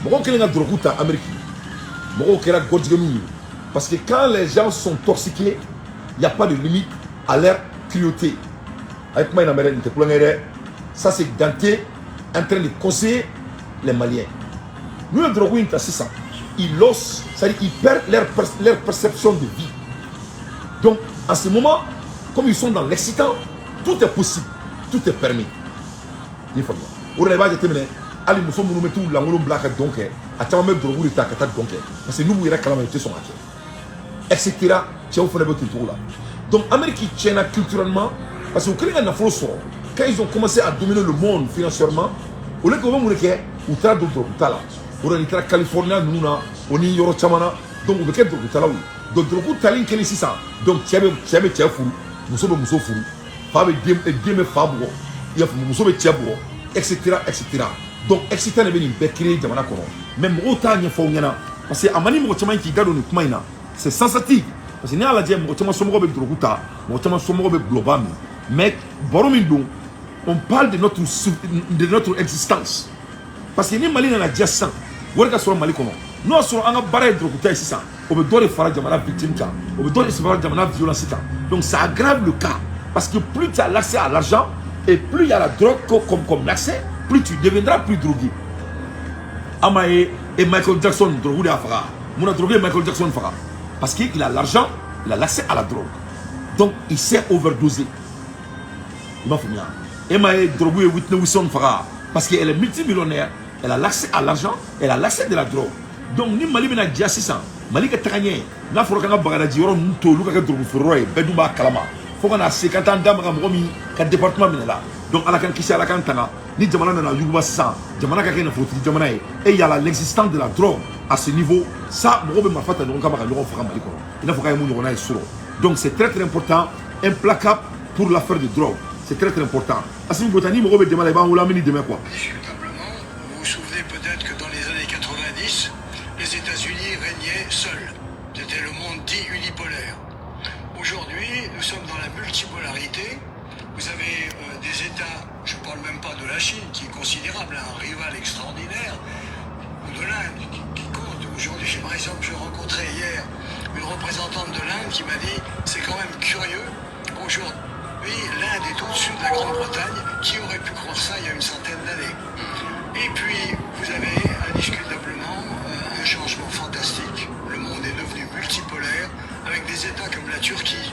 Pourquoi qu'il y a des drogues en Amérique? Parce que quand les gens sont toxiqués, il n'y a pas de limite à leur cruauté. Avec moi, ça c'est Dante en train de conseiller les Maliens. Nous, les drogués, c'est ça. Ils lossent, c'est-à-dire ils perdent leur perception de vie. Donc, en ce moment, comme ils sont dans l'excitant, tout est possible, tout est permis. Il faut dire. Ali muso munu metu la ngolo blaka donc a tama me drogu de ta kata donc parce que nous vous ira calamité son aké etc. tu as fait le tout là. Donc Amérique tienne culturellement parce que quand ils ont commencé à dominer le monde financièrement au lieu que vous mourrez ou tra d'autres tala ou dans la Californie nous na on y yoro chamana donc vous que d'autres tala oui donc drogu talin kene sisa donc tiabe furu muso furu fa be dem fa bo ya muso be tiabo etc. Donc, excitant est venu créer des gens. Même autant de fois, parce que Amani Mochama qui garde le Kumaina, c'est sensitif. Parce que nous avons dit que Mochama Somoro est Droguta, Mochama Somoro est Global. Mais, on parle de notre existence. Parce que nous Mali dans la diaspora, nous sommes Mali comment. Nous sommes en barre de Droguta ici. On veut donner faire des victimes, on veut donner faire des violences. Donc, ça aggrave le cas. Parce que plus tu as l'accès à l'argent, et plus il y a la drogue comme l'accès, plus tu deviendras plus drogué. Amae et Michael Jackson drogué à Farah. Mon drogué Michael Jackson Farah. Parce qu'il a l'argent, il a l'accès à la drogue. Donc il s'est overdosé. Il m'a fait bien. Amae drogué Whitney Wilson Farah. Parce qu'elle est multimillionnaire, elle a l'accès à l'argent, elle a l'accès de la drogue. Donc ni Mali n'a dit 600. Mali est tagané. N'a pas qu'un bagage on nous tout le drogue Ferroy, Bedouba Kalama. Faut qu'on a 50 ans d'Amramomi, qu'un département là. Donc à la can qui à la cantana, ni Jamana n'a eu ça, Jamana qui n'a foutu Jamana. Et il y a l'existence de la drogue à ce niveau. Ça, Morobe m'a fait un camarade, il faut qu'on ait sur. Donc c'est très très important, implacable pour l'affaire de drogue. C'est très très important. Assez Botani, Morobe demande ou la mini demain quoi. Indiscutablement, vous vous souvenez peut-être que dans les années 90, les États-Unis régnaient seuls. C'était le monde dit unipolaire. Aujourd'hui, nous sommes dans la multipolarité. Vous avez des États, je ne parle même pas de la Chine, qui est considérable, un rival extraordinaire, ou de l'Inde, qui compte. Aujourd'hui, par exemple, je rencontrais hier une représentante de l'Inde qui m'a dit c'est quand même curieux qu'aujourd'hui, l'Inde est au-dessus de la Grande-Bretagne. Qui aurait pu croire ça il y a une centaine d'années? Et puis, vous avez indiscutablement un changement fantastique. Le monde est devenu multipolaire, avec des États comme la Turquie,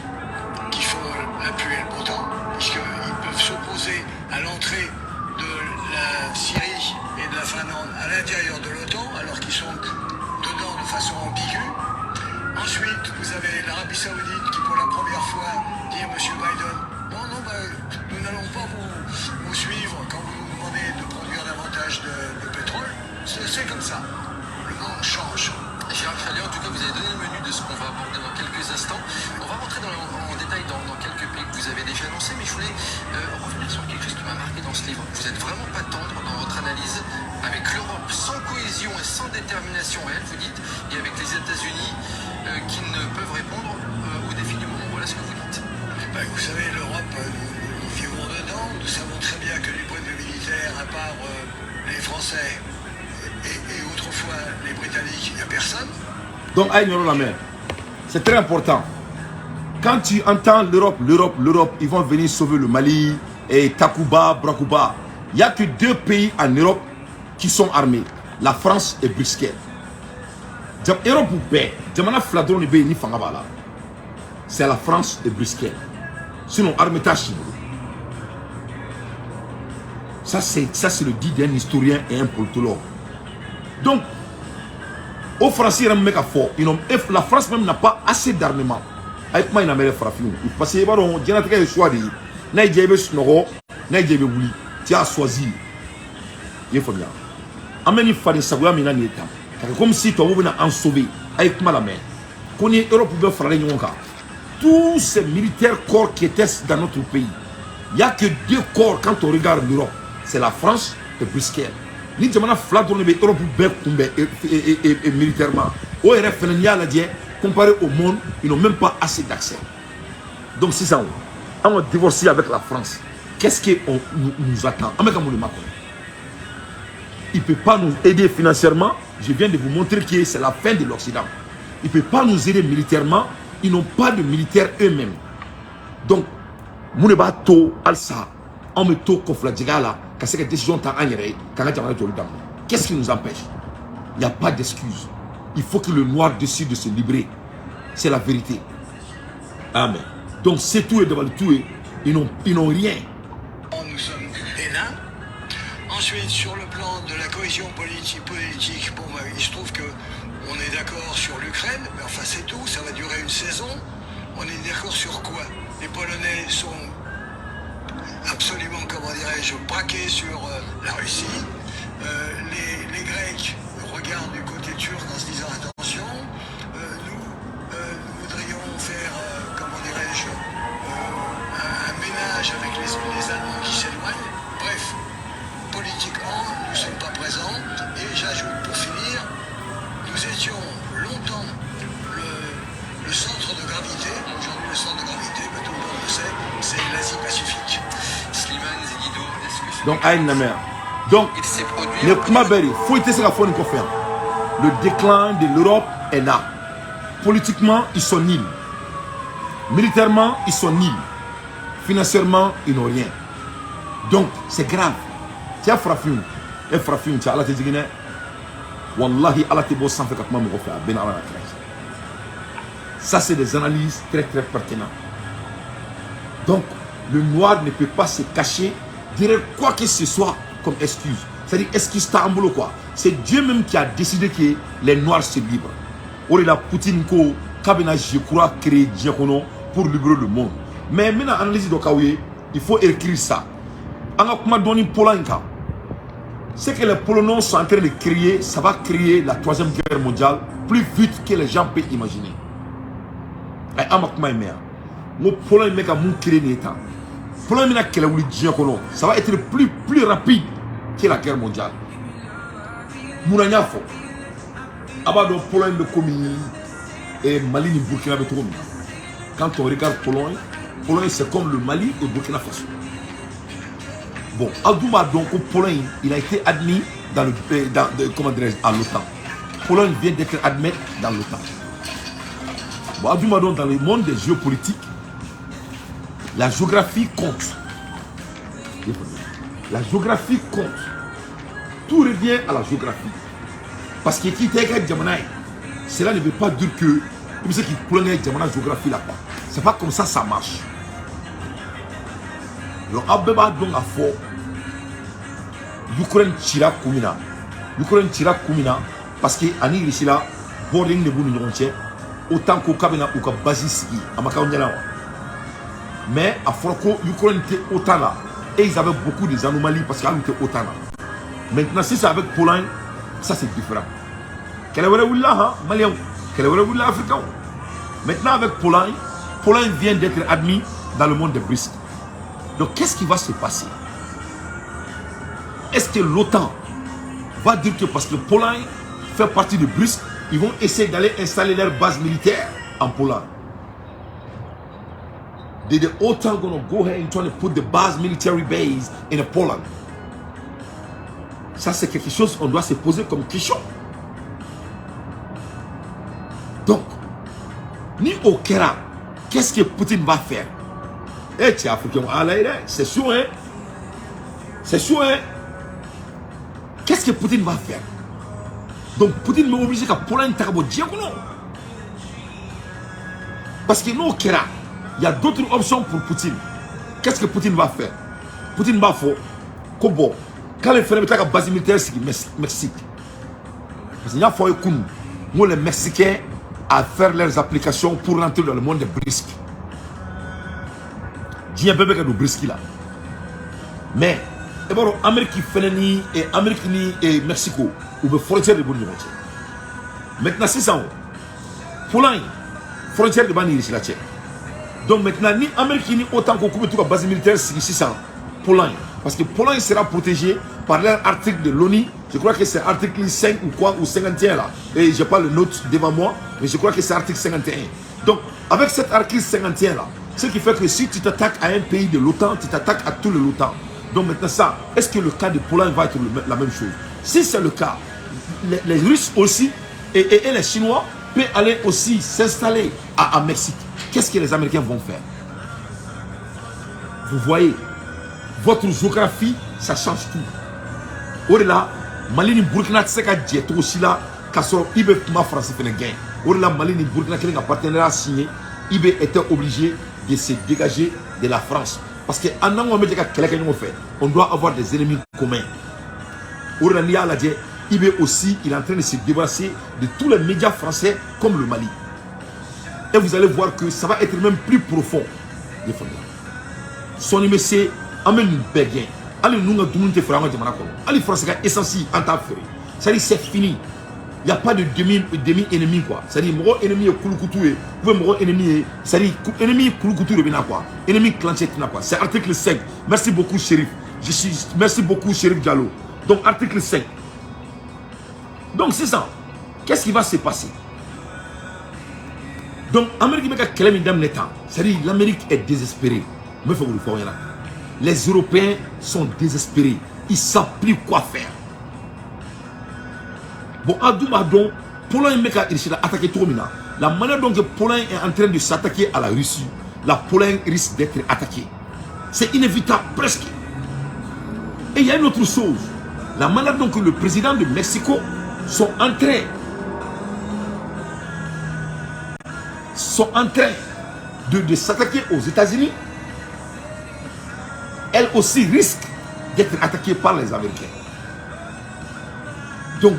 qui font la pluie et le beau temps, puisqu'ils peuvent s'opposer à l'entrée de la Syrie et de la Finlande à l'intérieur de l'OTAN, alors qu'ils sont dedans de façon ambiguë. Ensuite, vous avez l'Arabie Saoudite qui, pour la première fois, dit à M. Biden, non, nous n'allons pas vous suivre quand vous nous demandez de produire davantage de pétrole. C'est comme ça. Le monde change. Gérard Khalier, en tout cas, vous avez donné le menu de ce qu'on va aborder dans quelques instants. On va rentrer en détail dans quelques pays que vous avez déjà annoncés, mais je voulais revenir sur quelque chose qui m'a marqué dans ce livre. Vous n'êtes vraiment pas tendre dans votre analyse. Avec l'Europe sans cohésion et sans détermination réelle, vous dites, et avec les États-Unis qui ne peuvent répondre aux défis du moment. Voilà ce que vous dites. Vous savez, l'Europe, nous vivons dedans. Nous savons très bien que du point de vue militaire, à part les Français et autrefois les Britanniques, il n'y a personne. Donc, la mer, c'est très important. Quand tu entends l'Europe, ils vont venir sauver le Mali, et Takuba, Brakuba. Il n'y a que 2 pays en Europe qui sont armés, la France et Bruxelles. L'Europe c'est la France et Bruxelles. Sinon, Armitage. Ça, c'est le dit d'un historien et un politologue. Donc, aux Français, la France même n'a pas assez d'armement. Avec moi, il n'a pas parce que il choix de tu as choisi. Il faut bien. Ameni fadi sagoya mina neta. Comme si tu avais en sauvé avec moi la main. Qu'on est Europe pour faire les gens. Tous ces militaires corps qui étaient dans notre pays, il n'y a que 2 corps quand on regarde l'Europe. C'est la France et Bruxelles. Ni jamana fla tourne be Europe et militairement. Au RF comparé au monde, ils n'ont même pas assez d'accès. Donc c'est ça. On va divorcer avec la France. Qu'est-ce qu'on nous attend? Il ne peut pas nous aider financièrement. Je viens de vous montrer que c'est la fin de l'Occident. Il ne peut pas nous aider militairement. Ils n'ont pas de militaires eux-mêmes. Donc, Mouneba To Alsa, on me to Kofladjigala, quand c'est que décision t'a agnéré, qu'est-ce qui nous empêche? Il n'y a pas d'excuse. Il faut que le noir décide de se libérer. C'est la vérité. Amen. Donc, c'est tout et devant le tout, ils n'ont rien. Nous sommes des nains. Ensuite, sur le plan de la cohésion politique, bon, il se trouve qu'on est d'accord sur l'Ukraine, mais enfin c'est tout, ça va durer une saison. On est d'accord sur quoi? Les Polonais sont absolument, comment dirais-je, braqués sur la Russie. Les Grecs regardent du côté turc en se disant attention. Nous voudrions faire, comment dirais-je, un ménage avec les Allemands qui s'éloignent. Bref, politiquement, nous ne sommes pas présents. Et j'ajoute pour finir, nous étions longtemps le centre de gravité. Aujourd'hui, le centre de gravité, tout le monde le sait, c'est l'Asie-Pacifique. Slimane Zigido, est-ce que Donc, Aïn Namer. Donc, il s'est produit le déclin de l'Europe est là. Politiquement, ils sont nuls. Militairement, ils sont nuls. Financièrement, ils n'ont rien. Donc, c'est grave. Tu as frappé. Et frappé, tu as Allah te dit, Wallahi, Allah te bosse sans faire comme moi, ben Allah. Ça, c'est des analyses très très pertinentes. Donc, le noir ne peut pas se cacher derrière quoi que ce soit comme excuse. C'est-à-dire, excuse Tamboulou quoi. C'est Dieu même qui a décidé que les noirs se livrent. Or, la Poutine, je crois, créer Diakono pour libérer le monde. Mais maintenant, analyse de Kaouye, il faut écrire ça. On a comment donné Polanka. C'est que les Polonais sont en train de créer, ça va créer la 3e guerre mondiale plus vite que les gens peuvent imaginer. Et on a comment aimer. Moi, Polonais mec a mon créé l'état. Polonais mec qui a voulu Diakono, ça va être plus rapide que la guerre mondiale. Mounania fo. Abado Pologne de Komi et Mali ni Burkina Faso. Quand on regarde Pologne c'est comme le Mali et Burkina Faso. Bon, Adouma donc Pologne, il a été admis dans le comment dirais-je, à l'OTAN. Pologne vient d'être admis dans l'OTAN. Bon, Adouma donc dans le monde des géopolitiques, la géographie compte. La géographie compte. Tout revient à la géographie. Parce que qui était Djamanaï, cela ne veut pas dire que comme ceux qui prennent Djamanaï géographie là-bas. C'est pas comme ça marche. Le Abeba donc a fort. L'Ukraine tira Koumina. L'Ukraine tira Koumina parce que Ani Rissila, boarding de Bouni Rontier, autant qu'au Kabina ou qu'à Basisiki, à Makaonyala. mais à Franco, l'Ukraine était autant là. Et ils avaient beaucoup des anomalies parce qu'ils étaient autant là. Maintenant, si c'est avec Pologne, ça c'est différent. Quel est le là, Malien? Quel est le là, Africain? Maintenant, avec Pologne, Pologne vient d'être admis dans le monde des BRICS. Donc, qu'est-ce qui va se passer? Est-ce que l'OTAN va dire que parce que Pologne fait partie de BRICS, ils vont essayer d'aller installer leur base militaire en Pologne? The OTAN gonna go ahead and try to put the base military base in Poland? Ça, c'est quelque chose qu'on doit se poser comme question. Donc, ni au Kera, qu'est-ce que Poutine va faire? Eh, tu es africain, c'est sûr, hein? C'est sûr, hein? Qu'est-ce que Poutine va faire? Donc, Poutine m'a obligé qu'à Pologne, Tarabo, diagono. Parce que nous, au Kera, il y a d'autres options pour Poutine. Qu'est-ce que Poutine va faire? Poutine va faire comme quand les frères mettent la base militaire au Mexique. Parce qu'il y a fois où les Mexicains à faire leurs applications pour rentrer dans le monde des BRICS. J'ai un peu de BRICS là. Mais, Amérique et Mexico, ou les frontières de bonne volonté. Maintenant, c'est ça. Pologne, frontière de bonne volonté. Donc maintenant, ni Amérique ni autant qu'on coupe toute la base militaire, c'est 600 Pologne. Parce que Pologne sera protégée par l'article de l'ONU. Je crois que c'est article 5 ou quoi, ou 51 là. Et je n'ai pas le note devant moi, mais je crois que c'est article 51. Donc, avec cet article 51 là, ce qui fait que si tu t'attaques à un pays de l'OTAN, tu t'attaques à tout l'OTAN. Donc maintenant ça, est-ce que le cas de Pologne va être la même chose? Si c'est le cas, les Russes aussi et les Chinois peuvent aller aussi s'installer à Mexique. Qu'est-ce que les Américains vont faire? Vous voyez, votre géographie, ça change tout. Au-delà, Mali et Burkina, c'est que aussi là, il veut ma France fait gain. Au-delà, Mali et Burkina, qui ont un partenariat signé, il était obligé de se dégager de la France. Parce qu'en on doit avoir des ennemis communs. Au-delà, il est aussi en train de se débarrasser de tous les médias français comme le Mali. Et vous allez voir que ça va être même plus profond. Son numéro c'est Amen Béguin. Allez, nous avons tout le monde. Allez, France est essentiel en tant que ça dit c'est fini. Il n'y a pas de demi-ennemi quoi. Ça dit mon ennemi est Kouloukoutou. Mon ennemi ça dit ennemi Kouloukoutou de quoi. Ennemi clanché quoi. C'est article 5. Merci beaucoup Chérif. Merci beaucoup Chérif Diallo. Donc article 5. Donc c'est ça. Qu'est-ce qui va se passer? Donc, c'est-à-dire l'Amérique est désespérée. Les Européens sont désespérés. Ils ne savent plus quoi faire. Bon, Adoumadon, Pologne a attaqué trop maintenant. La manière dont Pologne est en train de s'attaquer à la Russie, la Pologne risque d'être attaquée. C'est inévitable, presque. Et il y a une autre chose. La manière dont le président de Mexico sont en train de s'attaquer aux États-Unis, elle aussi risque d'être attaquée par les Américains. Donc,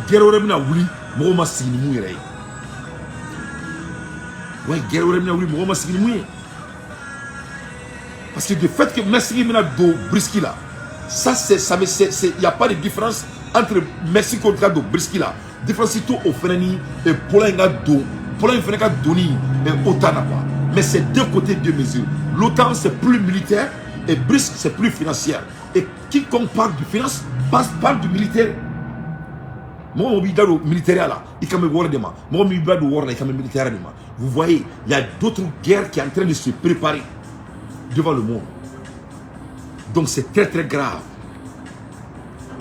parce que le fait que Mexique est brisky là, ça il n'y a pas de différence entre Mexico et brisky là. Différence c'est tout au Fenani et Pologne do. Pologne fait qu'à donner autant quoi. Mais c'est deux côtés de mesures. L'OTAN c'est plus militaire et BRICS c'est plus financier. Et quiconque parle de finance parle du militaire. Moi je suis militaire là, il quand même voir de moi. Moi je suis quand même militaire de moi. Vous voyez, il y a d'autres guerres qui sont en train de se préparer devant le monde. Donc c'est très très grave.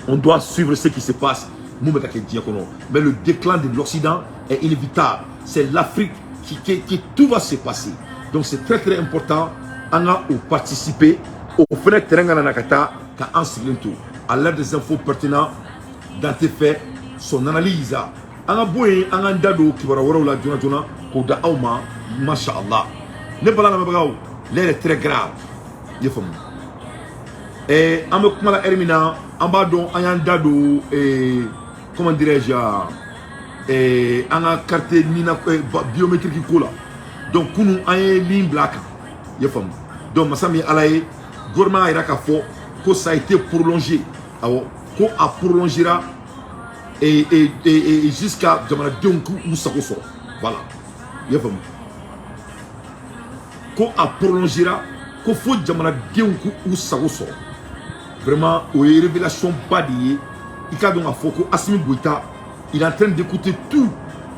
On doit suivre ce qui se passe. Mais le déclin de l'Occident est inévitable. C'est l'Afrique qui tout va se passer. Donc c'est très très important. On a participer au fenêtre terrain Nakata à l'aide des infos pertinentes dans tes faits, son analyse. On a besoin on a dado qui va voir la journée pour da auma mashallah. Ne pas la mabrao. L'air est très grave. Et on me comment la Hermina en bas donc on a dado et comment dirais-je et on a carte biométrique cola. Donc nous on a une ligne black. Donc donc masami alaye gouvernement ira ka fo ko ça a été prolongé awo ko a prolongera et jusqu'à jamana denku musako so voilà ya fam ko a prolongera ko fo jamana denku musako so vraiment o révélation badiye ika donc a fo ko Assimi Goïta il est en train d'écouter tout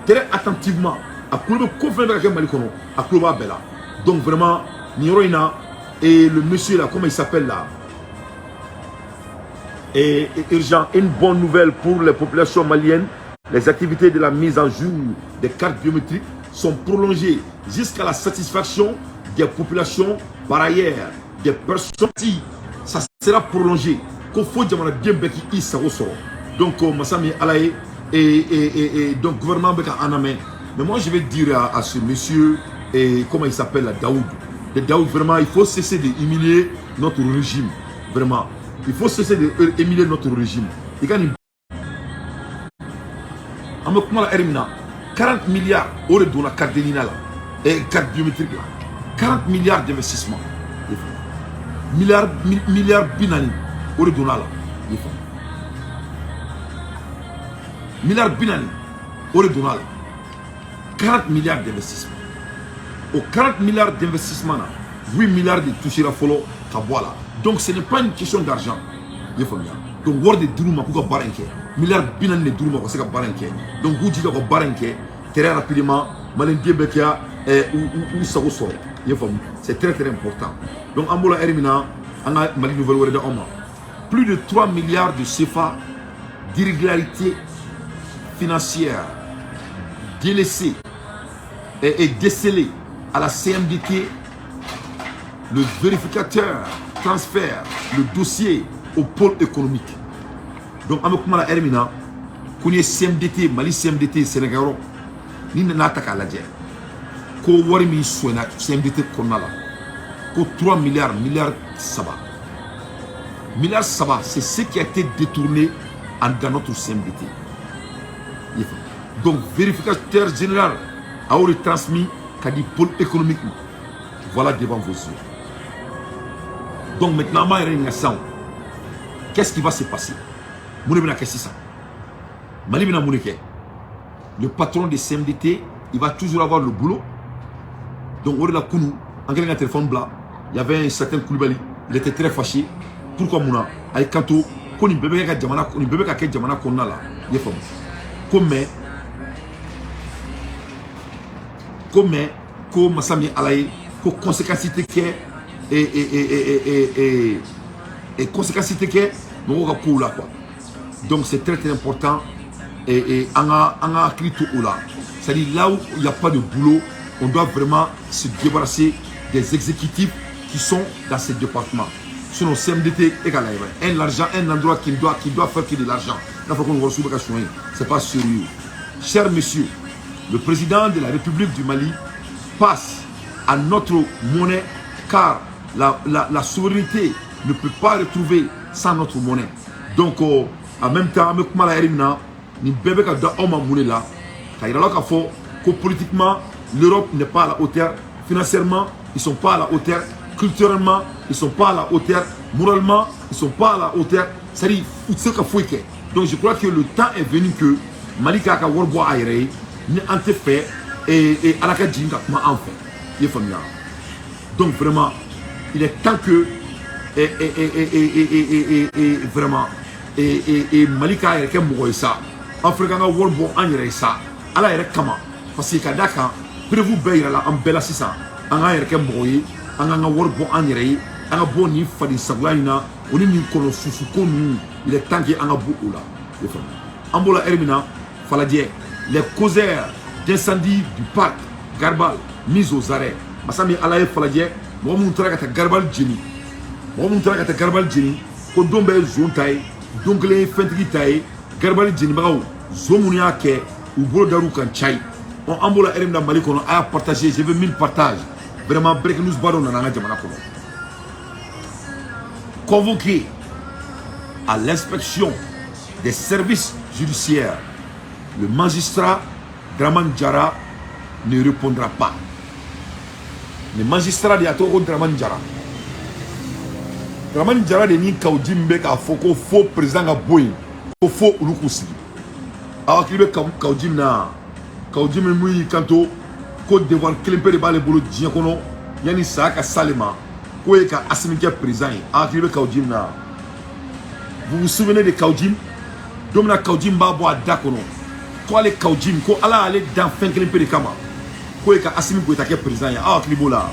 très attentivement a kulobe ko fena ka Mali kono a kuloba bela donc vraiment Niroina et le monsieur là comment il s'appelle là et urgent, une bonne nouvelle pour les populations maliennes. Les activités de la mise en jour des cartes biométriques sont prolongées jusqu'à la satisfaction des populations. Par ailleurs, des personnes, ça sera prolongé. Donc, Massami Alaye et donc, gouvernement Aname. Mais moi, je vais dire à ce monsieur, et comment il s'appelle là, Daoud. De Daoud, vraiment, il faut cesser d'humilier notre régime. Vraiment. Il faut cesser d'éminer notre régime. Il gagne 40 milliards au de la carte et carte biométrique là. 40 milliards d'investissements. Milliards binani au de là. Milliards binani au de là. 40 milliards d'investissements. Au 40 milliards d'investissements, 8 milliards de toucher la follow Kaboala. Donc ce n'est pas une question d'argent. Donc word de Drouma pour baranke. Milliard binan de Drouma pour se baranke. Donc vous dites que baranke très rapidement malendie bekia ou sagoso. C'est très très important. Donc Ambola Erimina anga Mali nouvelle word de Oma. Plus de 3 milliards de CFA d'irrégularités financières délaissées et décelées à la CMDT. Le vérificateur transfère le dossier au pôle économique. Donc, Amokumala Hermina, Kouye CMDT, Mali CMDT, Sénégal, ni n'attaque à la guerre. Ko Warimi Souena, CMDT Konala, ko 3 milliards, Saba. Milliards Saba, c'est ce qui a été détourné dans notre CMDT. Donc, vérificateur général a transmis qu'a dit pôle économique. Voilà devant vos yeux. Donc maintenant, qu'est-ce qui va se passer? Le patron de CMDT, il va toujours avoir le boulot. Donc, on a un téléphone blanc. Il y avait un certain Koulibaly. Il était très fâché. Pourquoi Mouna? Avec Kanto, quand il bébé a Jamana, il bébé a Jamana qu'on a là. Il est fameux. Comme Massami Alaye, que conséquences et conséquences quoi. Donc c'est très très important et on a écrit tout là. C'est-à-dire là où il n'y a pas de boulot, on doit vraiment se débarrasser des exécutifs qui sont dans ces départements. Sinon CMDT égal un endroit qui doit faire que de l'argent. C'est pas sérieux. Chers messieurs, le président de la République du Mali passe à notre monnaie car la souveraineté ne peut pas retrouver sans notre monnaie. Donc en même temps, politiquement, l'Europe n'est pas à la hauteur. Financièrement, ils ne sont pas à la hauteur. Culturellement, ils ne sont pas à la hauteur. Moralement, ils ne sont pas à la hauteur. C'est-à-dire, donc je crois que le temps est venu que Malika Kawarbo Aire n'a fait et à la Kadjinga en fait. Donc vraiment, il est temps que vraiment Malika Aire Kembo ça, Africa Warbo Aire ça, à la Kama, parce que Kadaka, prévu Beira la Ambella Sissa, en Aire Kembo, en Warbo Aire, en Boni Fadi Saglaina, on est mis comme Susukonu, il est temps qu'il y ait un bout là. Ambola Hermina, Faladie, les causeurs d'incendie du parc Garbal mis aux arrêts. Masami Alaye Faladie, moi mon travail Garbal Jenny. Moi mon travail Garbal Jenny, Kodombe Zontaï, donc les Fentritaï, Garbal Jenny Bao, Zomuniake, ou Bolodarou Kanchai. On Ambola Hermina Malikono a partagé, je veux 1000 partages. Vraiment, break news baron dans la Jamanakono. Convoqué à l'inspection des services judiciaires, le magistrat Draman Diara ne répondra pas. Le magistrat de Atoro Draman Diara Dramane Diarra de ni Kaoudjim be ka foko faux président ga boy ko faux ulukusi awa klibe Kaoudjim na Kaoudjim muy kanto Côte d'Ivoire kelempe de bale bolo diɲɛ kɔnɔ yani sa ka salema ko ye ka Assimi kɛ président ye awa klibe Kaoudjim na vous vous souvenez de Kaoudjim domina Kaoudjim b'a bɔ a da kɔnɔ ko ale Kaoudjim ko ala ale dan fɛn kelempe de kama ko ye ka Assimi Goïta kɛ président ye awa klibo la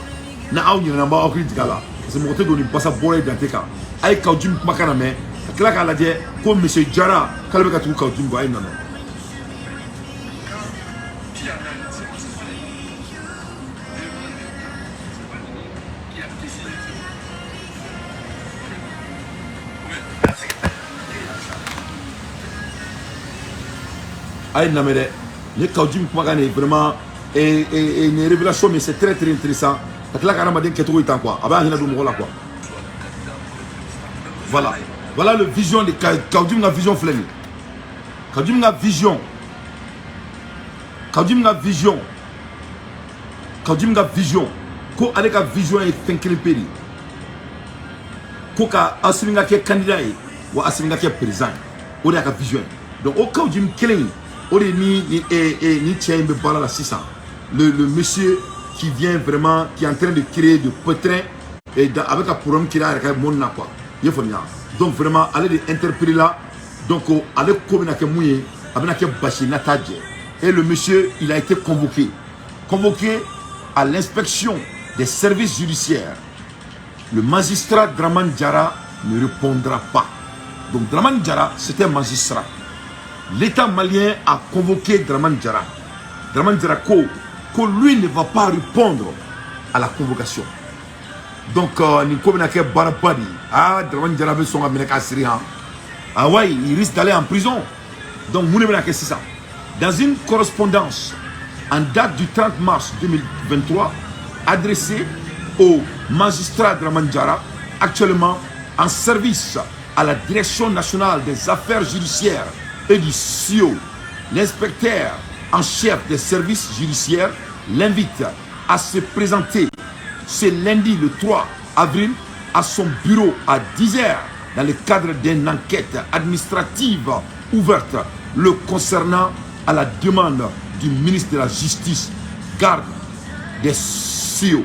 na aw ɲinɛna b'aw hakili jig'a la parce que mɔgɔ tɛ don ni basa bɔra ye dante kan a ye Kaoudjim kumakan na mɛn ka tila k'a lajɛ ko monsieur Diarra k'ale bɛ ka tugu Kaoudjim kɔ a ye nana a ye namɛ dɛ ni Kaoudjim kumakan est vraiment une révélation mais c'est très très intéressant ka tila ka hadamaden kɛcogo yi tan quoi a b'a hinɛ don mɔgɔ la quoi voilà le vision de Kaoudjim ka vision filɛ nin Kaoudjim ka vision ko ale ka vision ye fɛn kelen pe de ko ka Assimi ka kɛ candidat ye wa Assimi ka kɛ président ye o de y'a ka vision ye donc o Kaoudjim kelen o de ni cɛ in bɛ baara la sisan le monsieur qui vient vraiment, qui est en train de créer de pétrin et avec un problème qu'il a avec le monde quoi. Donc vraiment, aller de interpeller là, donc aller comme avec mouillé, avec Bachi Natadje. Et le monsieur, il a été convoqué à l'inspection des services judiciaires. Le magistrat Dramane Diarra ne répondra pas. Donc Dramane Diarra, c'était un magistrat. L'État malien a convoqué Dramane Diarra. Dramane Diarra que lui ne va pas répondre à la convocation. Donc, Dramane Diarra veut son Américain syrien. Ah ouais, il risque d'aller en prison. Donc, c'est ça. Dans une correspondance en date du 30 mars 2023, adressée au magistrat Dramane Diarra, actuellement en service à la Direction nationale des affaires judiciaires et du CIO, l'inspecteur en chef des services judiciaires l'invite à se présenter ce lundi le 3 avril à son bureau à 10 h dans le cadre d'une enquête administrative ouverte le concernant à la demande du ministre de la Justice, garde des CIO.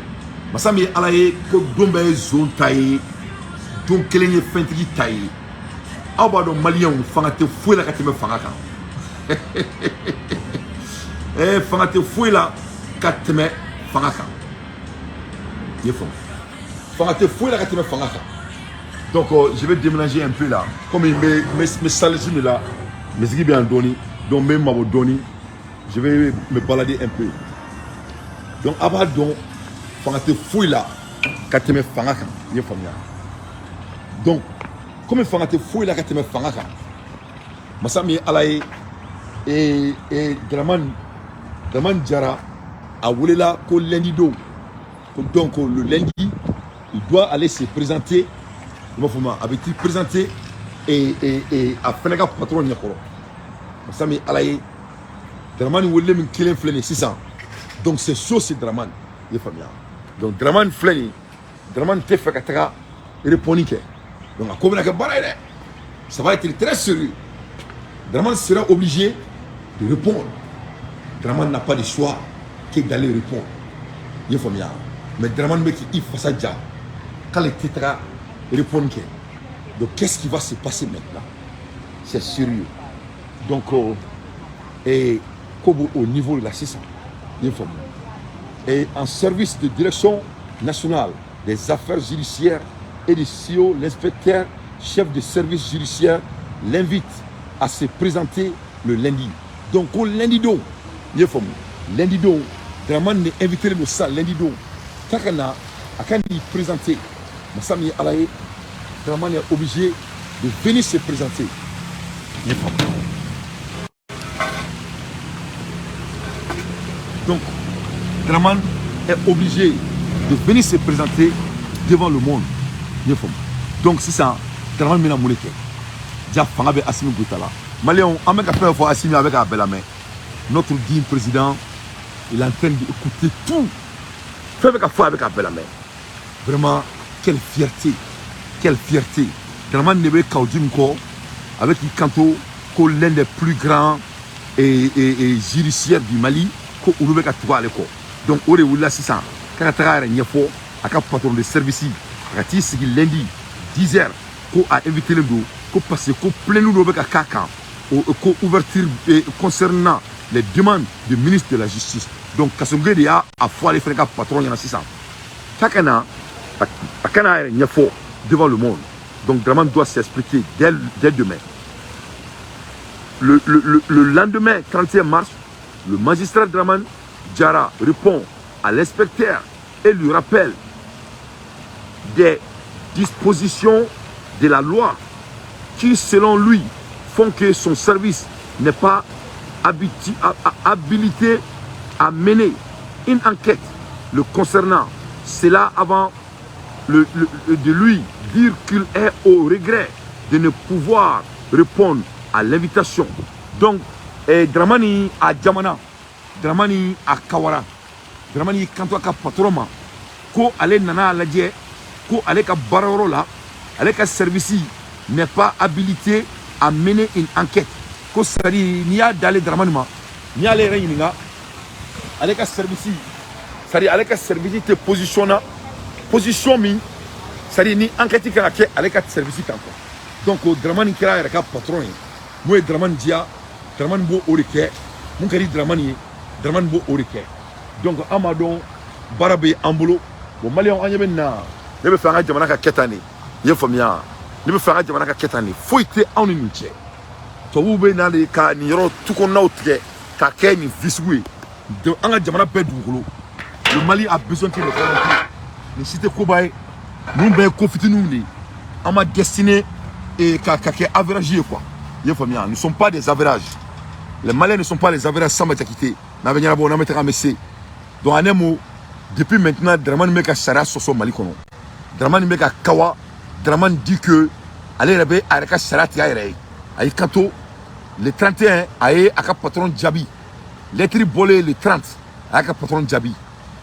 Masami alaye ko dombe zone taye don kelenye fentigi taye abado malien fanga te foué la kateme fanga kan fanga te foué la kateme fanga kan yefo fanga te foué la kateme fanga kan. Donc je vais déménager un peu là comme mes salles là mes équipes bien donné donc même ma doni je vais me balader un peu donc abado fanga te foué la kateme fanga kan yefo ya. Donc comme fanga te foué la kateme fanga kan masami alaye et Dramane Diarra a voulu là qu'au lundi donc le lundi il doit aller se présenter avait-il présenté et à Fenega patron Nyakoro masami alaye Dramane voulait me killer flène 600 donc c'est chaud c'est Dramane les familles donc Dramane flène Dramane te fait kataka répondre donc à comme la barre ça va être très sérieux. Dramane sera obligé de répondre. Dramane n'a pas de choix que d'aller répondre. Mais Dramane il faut ça déjà. Quand les tétras répondent, donc qu'est-ce qui va se passer maintenant? C'est sérieux. Donc, et comme au niveau de la CISA, et en service de direction nationale des affaires judiciaires et du CIO, l'inspecteur chef de service judiciaire l'invite à se présenter le lundi. Donc au lundi donc, lundi donc, Dramane est invité le salle lundi donc. Takana a quand il présenter, Masami Alaye, Dramane est obligé de venir se présenter. Donc Dramane est obligé de venir se présenter devant le monde. Donc c'est ça, Dramane mena mouleke. Déjà fanga be Assimi Goïta là. Malien, on met faire fois Assimi avec la belle main. Notre digne président, il est en train d'écouter tout. Fait avec la foi avec la belle main. Vraiment, quelle fierté. quelle fierté. Dramane Nebe Kaudimko, avec Ikanto, l'un des plus grands et judiciaires du Mali, ko Urube Katouba Leko. Donc, Ore Oula 600, Kakatara Nyafo, Aka patron de service, Akati Sigi lundi, 10h, ko a invité le dos, ko passe, ko plein nous avec Kaka, ko ouverture concernant les demandes du ministre de la Justice. Donc, Kasongé a foi les frères patron, il y en a 600. Kakana, Akana Nyafo devant le monde. Donc, Dramane doit s'expliquer dès demain. Le lendemain, 31 mars, le magistrat Dramane Diarra répond à l'inspecteur et lui rappelle des dispositions de la loi qui, selon lui, font que son service n'est pas habilité à mener une enquête le concernant. Cela avant de lui dire qu'il est au regret de ne pouvoir répondre à l'invitation. Donc, Dramani à Djamana, Dramani à Kawara, Dramani quand on a patroma, ko ale nana ladje, ko ale ka barorola, ale ka service n'est pas habilité à mener une enquête. Ko sari niya dale Dramani ma, niya le reyininga, ale ka service, sari ale ka service te positionna, position mi, sari ni enquête ka ke ale ka service kanko. Donc Dramani kira era ka patron. Moi Dramane dia Dramane bo orike mon kari Dramane bo orike donc amadon barabe ambolo bo malion anyebe na ne be fanga jamana ka ketani ye famia ne be fanga jamana ka ketani foite awni nche to ube na le ka ni ro tuko na otike ka ke ni viswe de anga jamana be dungolo le Mali a besoin que le volontaires ni cité kobaye nous be confiti nous ni ama destiné et ka average quoi. Nous ne sommes pas des averages. Les Maliens ne sont pas les averages sans m'attaquer. Donc, en un mot, depuis maintenant, Dramane Meka Sara Soso Malikono. Dramane Meka Kawa, Dramane dit que allez rebe Areka Sara Tiaire. Aïe Kanto, le 31, aïe Aka patron Djabi. Lettre bolé le 30, Aka patron Djabi.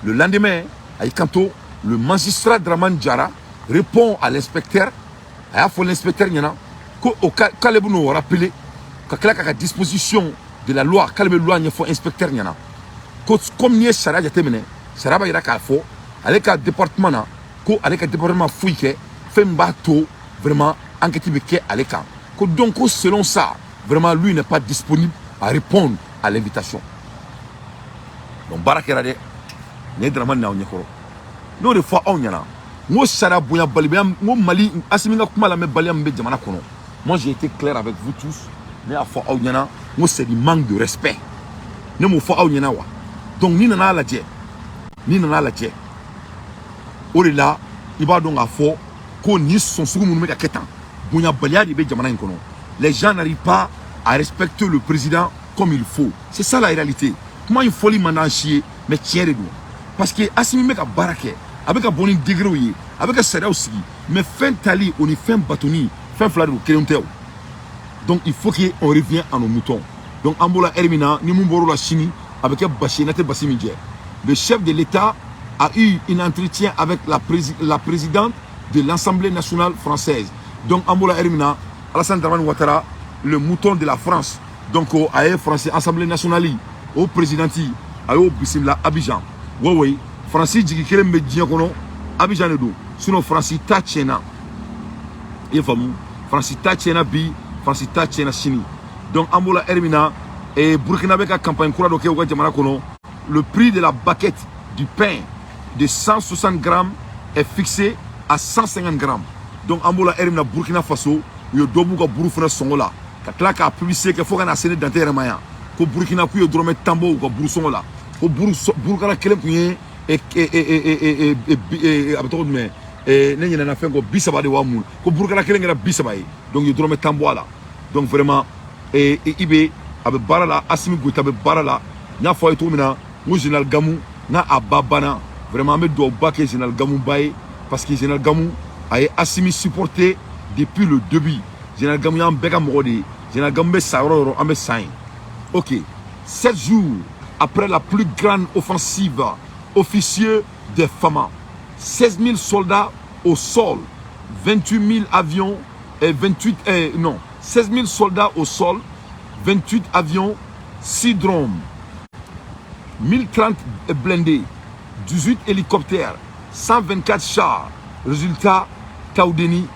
Le lendemain, aïe Kanto, le magistrat Dramane Diarra répond à l'inspecteur. Aïe faut l'inspecteur Nyana. Quand les nous rappeler que la disposition de la loi, quand le loi n'y faut inspecteur n'y en a. Comme n'y est Sarah Jatemene, Sarah va y avoir faux, avec un département là, avec un département fouillé, fait un bateau vraiment enquêté à l'écart. Donc selon ça, vraiment lui n'est pas disponible à répondre à l'invitation. Donc Barakerade, n'est Dramane na onyekoro. Nous des fois on y en a. Moi Sarah Bouya Balibam, moi Mali, Asimina Kuma la me Baliam be Jamana kono. Moi j'ai été clair avec vous tous, mais à fois moi c'est du manque de respect. Ne me faut wa. Donc ni nana la dje, ni nana la dje. Orela, il va donc à fort qu'on ni son second mec à ketan. Bouya Balia di be Jamana kono. Les gens n'arrivent pas à respecter le président comme il faut. C'est ça la réalité. Comment il faut lui maintenant chier, mais tiens les deux. Parce que Assimi mec à baraké, avec un bon degré, avec un serra aussi, mais fin tali, on y fait un bâtonnier. Donc il faut qu'on revienne à nos moutons. Donc Ambola Hermina, Nimoumboro la Chini, avec un Bachinate Bassimidje. Le chef de l'État a eu un entretien avec la présidente de l'Assemblée nationale française. Donc Ambola Hermina, Alassane Dramane Ouattara, le mouton de la France. Donc au AE français, Assemblée nationale, au président, au Bissimla Abidjan. Oui, Francis Djikikelem Medjiakono, Abidjan Edo. Sinon Francis Tachena. Il faut Francis Tachena bi, Francis Tachena Chini. Donc Ambola Hermina et Burkina Beka campagne Koura Doke Ouga Djamana Kono, le prix de la baguette du pain de 160 grammes est fixé à 150 grammes. Donc Ambola Hermina Burkina Faso, il y a deux bouga Burufuna Songola. Quand la publicité qu'il faut qu'on a séné dans terre maya, que Burkina Faso drôme tambo ou Buru Songola, que Burkina Kelem Kouye et Abatoudme. N'y en a fait que bisaba de wamoun, que Burkina Kelengera bisaba. Donc il drôme tambo là. Donc vraiment, Ibe, avec Barala, Assimi Gouta, avec Barala, n'a pas été mina, moi général Gamou, n'a Ababana, vraiment me doit baquer général Gamou Baye, parce que général Gamou a Assimi supporté depuis le début. Général Gamou a un bec à mordre, général Gamou Sauro a un Ok, 7 jours après la plus grande offensive officieux des femmes, 16 000 soldats au sol 28 000 avions et 16 000 soldats au sol, 28 avions, 6 drones, 1030 blindés, 18 hélicoptères, 124 chars. Résultat, Taoudeni,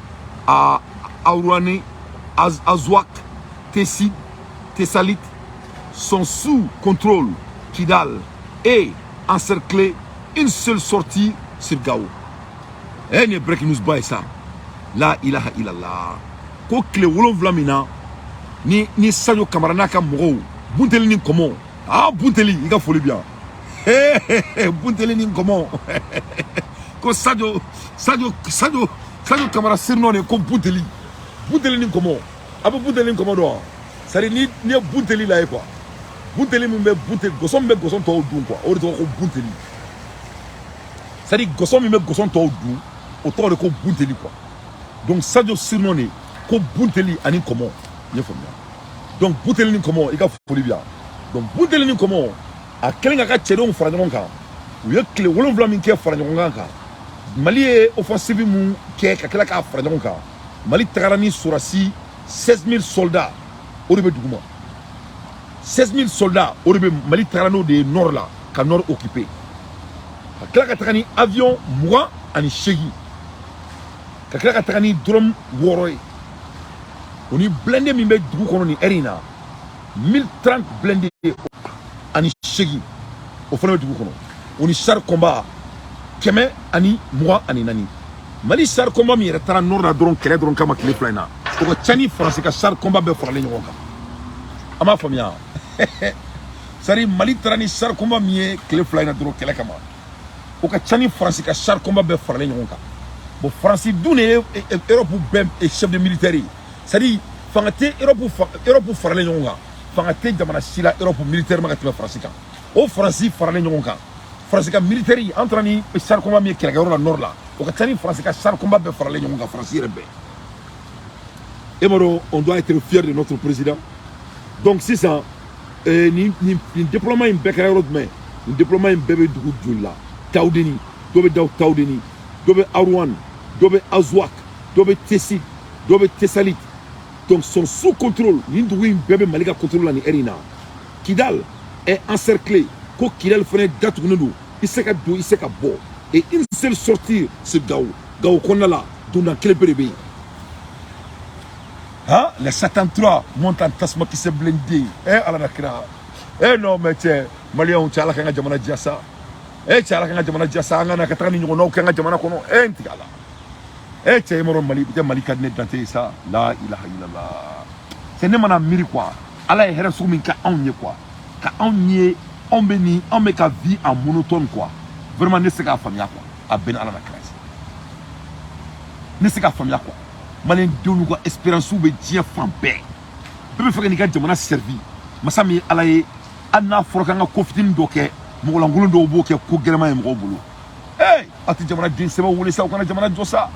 Aourouane, Azouak, Tessid, Tessalit sont sous contrôle Kidal et encerclés. Une seule sortie sur Gao. Et ne break news by ça. La ilaha illallah. Ko kle wolon vlamina ni Sadio Camara naka moro. Bunteli ni comment? Ah Bunteli, il a folie bien. Bunteli ni comment? Ko Sadio Camara sirno ne ko Bunteli. Bunteli ni comment? Abo Bunteli ni comment do? Ça ni Bunteli là quoi. Bunteli mbe Bunteli gosom to dun quoi. O do ko Bunteli. Ça dit gosom mbe gosom to dun. Autant de ko Bunteli quoi. Donc Sadio sirno ne ko Bunteli ani comment? Ni fo bien. Donc Bunteli ni comment? Il a folie bien. Donc Bunteli ni comment? A kelenga ka chedon fara ngonga. Ou ye kle wolon vla min ke fara ngonga. Mali est offensive mu ke ka kala ka fara ngonga. Mali tagarani surasi 16 000 soldats au début du mois. 16 000 soldats au début Mali tagarano de nord là, ka nord occupé. Ka kala ka tagani avion moi ani shegi. Ka kala ka tagani drone woroy. Oni blindé mi be dugu kono ni erina. 1030 blindés ani shegi. Au fond dugu kono. Oni char combat keme ani moi ani nani. Mali char combat mi retara nord la drone kele drone kama kile flana. Ko chani français ka char combat be forale nyoka. Ama famia. Sari Mali trani char combat mi kile flana drone kele kama. Ko chani français ka char combat be forale nyoka. Bo français dune Europe ben chef de militaire. Sari fangate Europe forale nyoka. Fangate jamana sila Europe militaire ma ka français ka. O français forale nyoka. Français ka militaire entrani char combat mi kele la nord là. Ko chani français ka char combat be forale nyoka français rebe. Et on doit être fier de notre président. Donc c'est ça. Ni déploiement in Bekara Rodme, ni déploiement in Bébé Dougou là. Taoudeni, Dobe Taoudeni, Dobe Arouane, Dobe Azouak, Dobe Tessid, Dobe Tessalit. Donc sont sous contrôle. Ni Dougou Bébé Malika contrôle la ni Erina. Kidal est encerclé. Ko Kidal ferait d'atournou. Il sait qu'à do, il sait qu'à bo. Et une seule sortie c'est Gao. Gao qu'on a là, dans quel bébé. Hein? Les 73 montent en tasma qui s'est blindé. Eh, à la nakra. Eh non, mais tiens, Malien, on t'a la kanga jamana jasa. Eh, t'a la kanga jamana jasa, on a katani no kanga jamana kono. Eh, ntigala. Eh, tiens, moro Mali, tiens Mali kadne dante ça. La ilaha illallah. C'est ne mana miri quoi. Allah est héros min ka onye quoi. Ka onye, on béni, on met ka vie en monotone quoi. Vraiment, ne c'est qu'à famille quoi. À ben à la nakra. Ne c'est qu'à famille quoi. Malin donu ko espérance be dia fan be be fe ni ka jamana servi masami alaye anna foroka nga kofitin doke mo la ngulu do boke ko gerema e mo bulu ati jamana din sema wole sa ko na jamana josa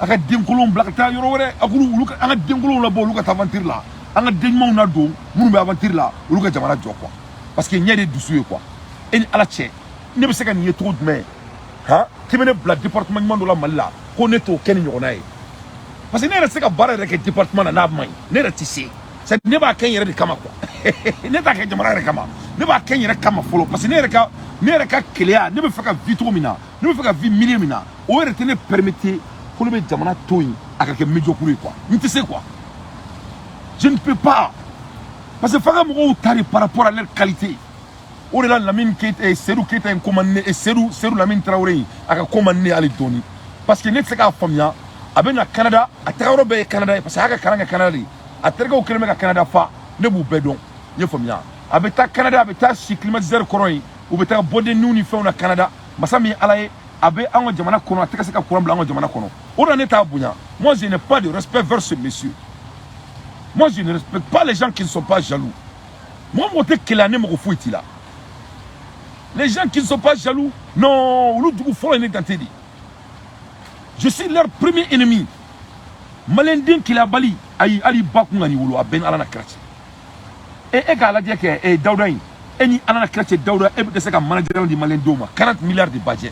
aka dinkulum blakta yoro wore akulu luka anga dinkulum la bo luka aventure la anga denmo na do munu be aventure la luka jamana jo quoi parce que nyade dusu quoi en ala che ne be se ka ni trop de mais ha kimene bla département de la malla ko neto ken nyonaye. Parce que ne sait barrer avec le département de l'Abmaï. Ne tissé. C'est ne va qu'un de Kama quoi. Ne t'a qu'un de Kama. Ne va qu'un de Kama follow. Parce que ne reka Kéléa, ne me fait qu'à vitromina, ne me fait qu'à vie millimina. Ou ne permettez qu'on le mette Jamana Toy à quelques médiocres quoi. Tu sais quoi? Je ne peux pas. Parce que Fagam ou tari par rapport à leur qualité. Ou là la mine qui est Serou qui est un commandé et Serou la mine Traoré à commander à l'Étoni. Parce que ne sait qu'à Famia. Abena Canada a Traoré Canada parce que haka karanga Canada a terga o kelme ka Canada fa ne bu bedon ye famia abeta Canada abeta si climatiseur koroi ou beta bodé nuni fe na Canada masami alaye abe ango jamana kono ateka se ka courant blanc jamana kono on en est à bunya. Moi je n'ai pas de respect vers ce monsieur. Moi je ne respecte pas les gens qui ne sont pas jaloux. Moi moté que l'année mo fouiti là. Les gens qui ne sont pas jaloux non lu du fo ene dantedi. Je suis leur premier ennemi. Malendin qui la bali, aïe ali bakungani wolo a ben alana kratch. Et égala dire que et Daouda eni alana kratch Daouda e de seka manager di Malendoma 40 milliards de budget.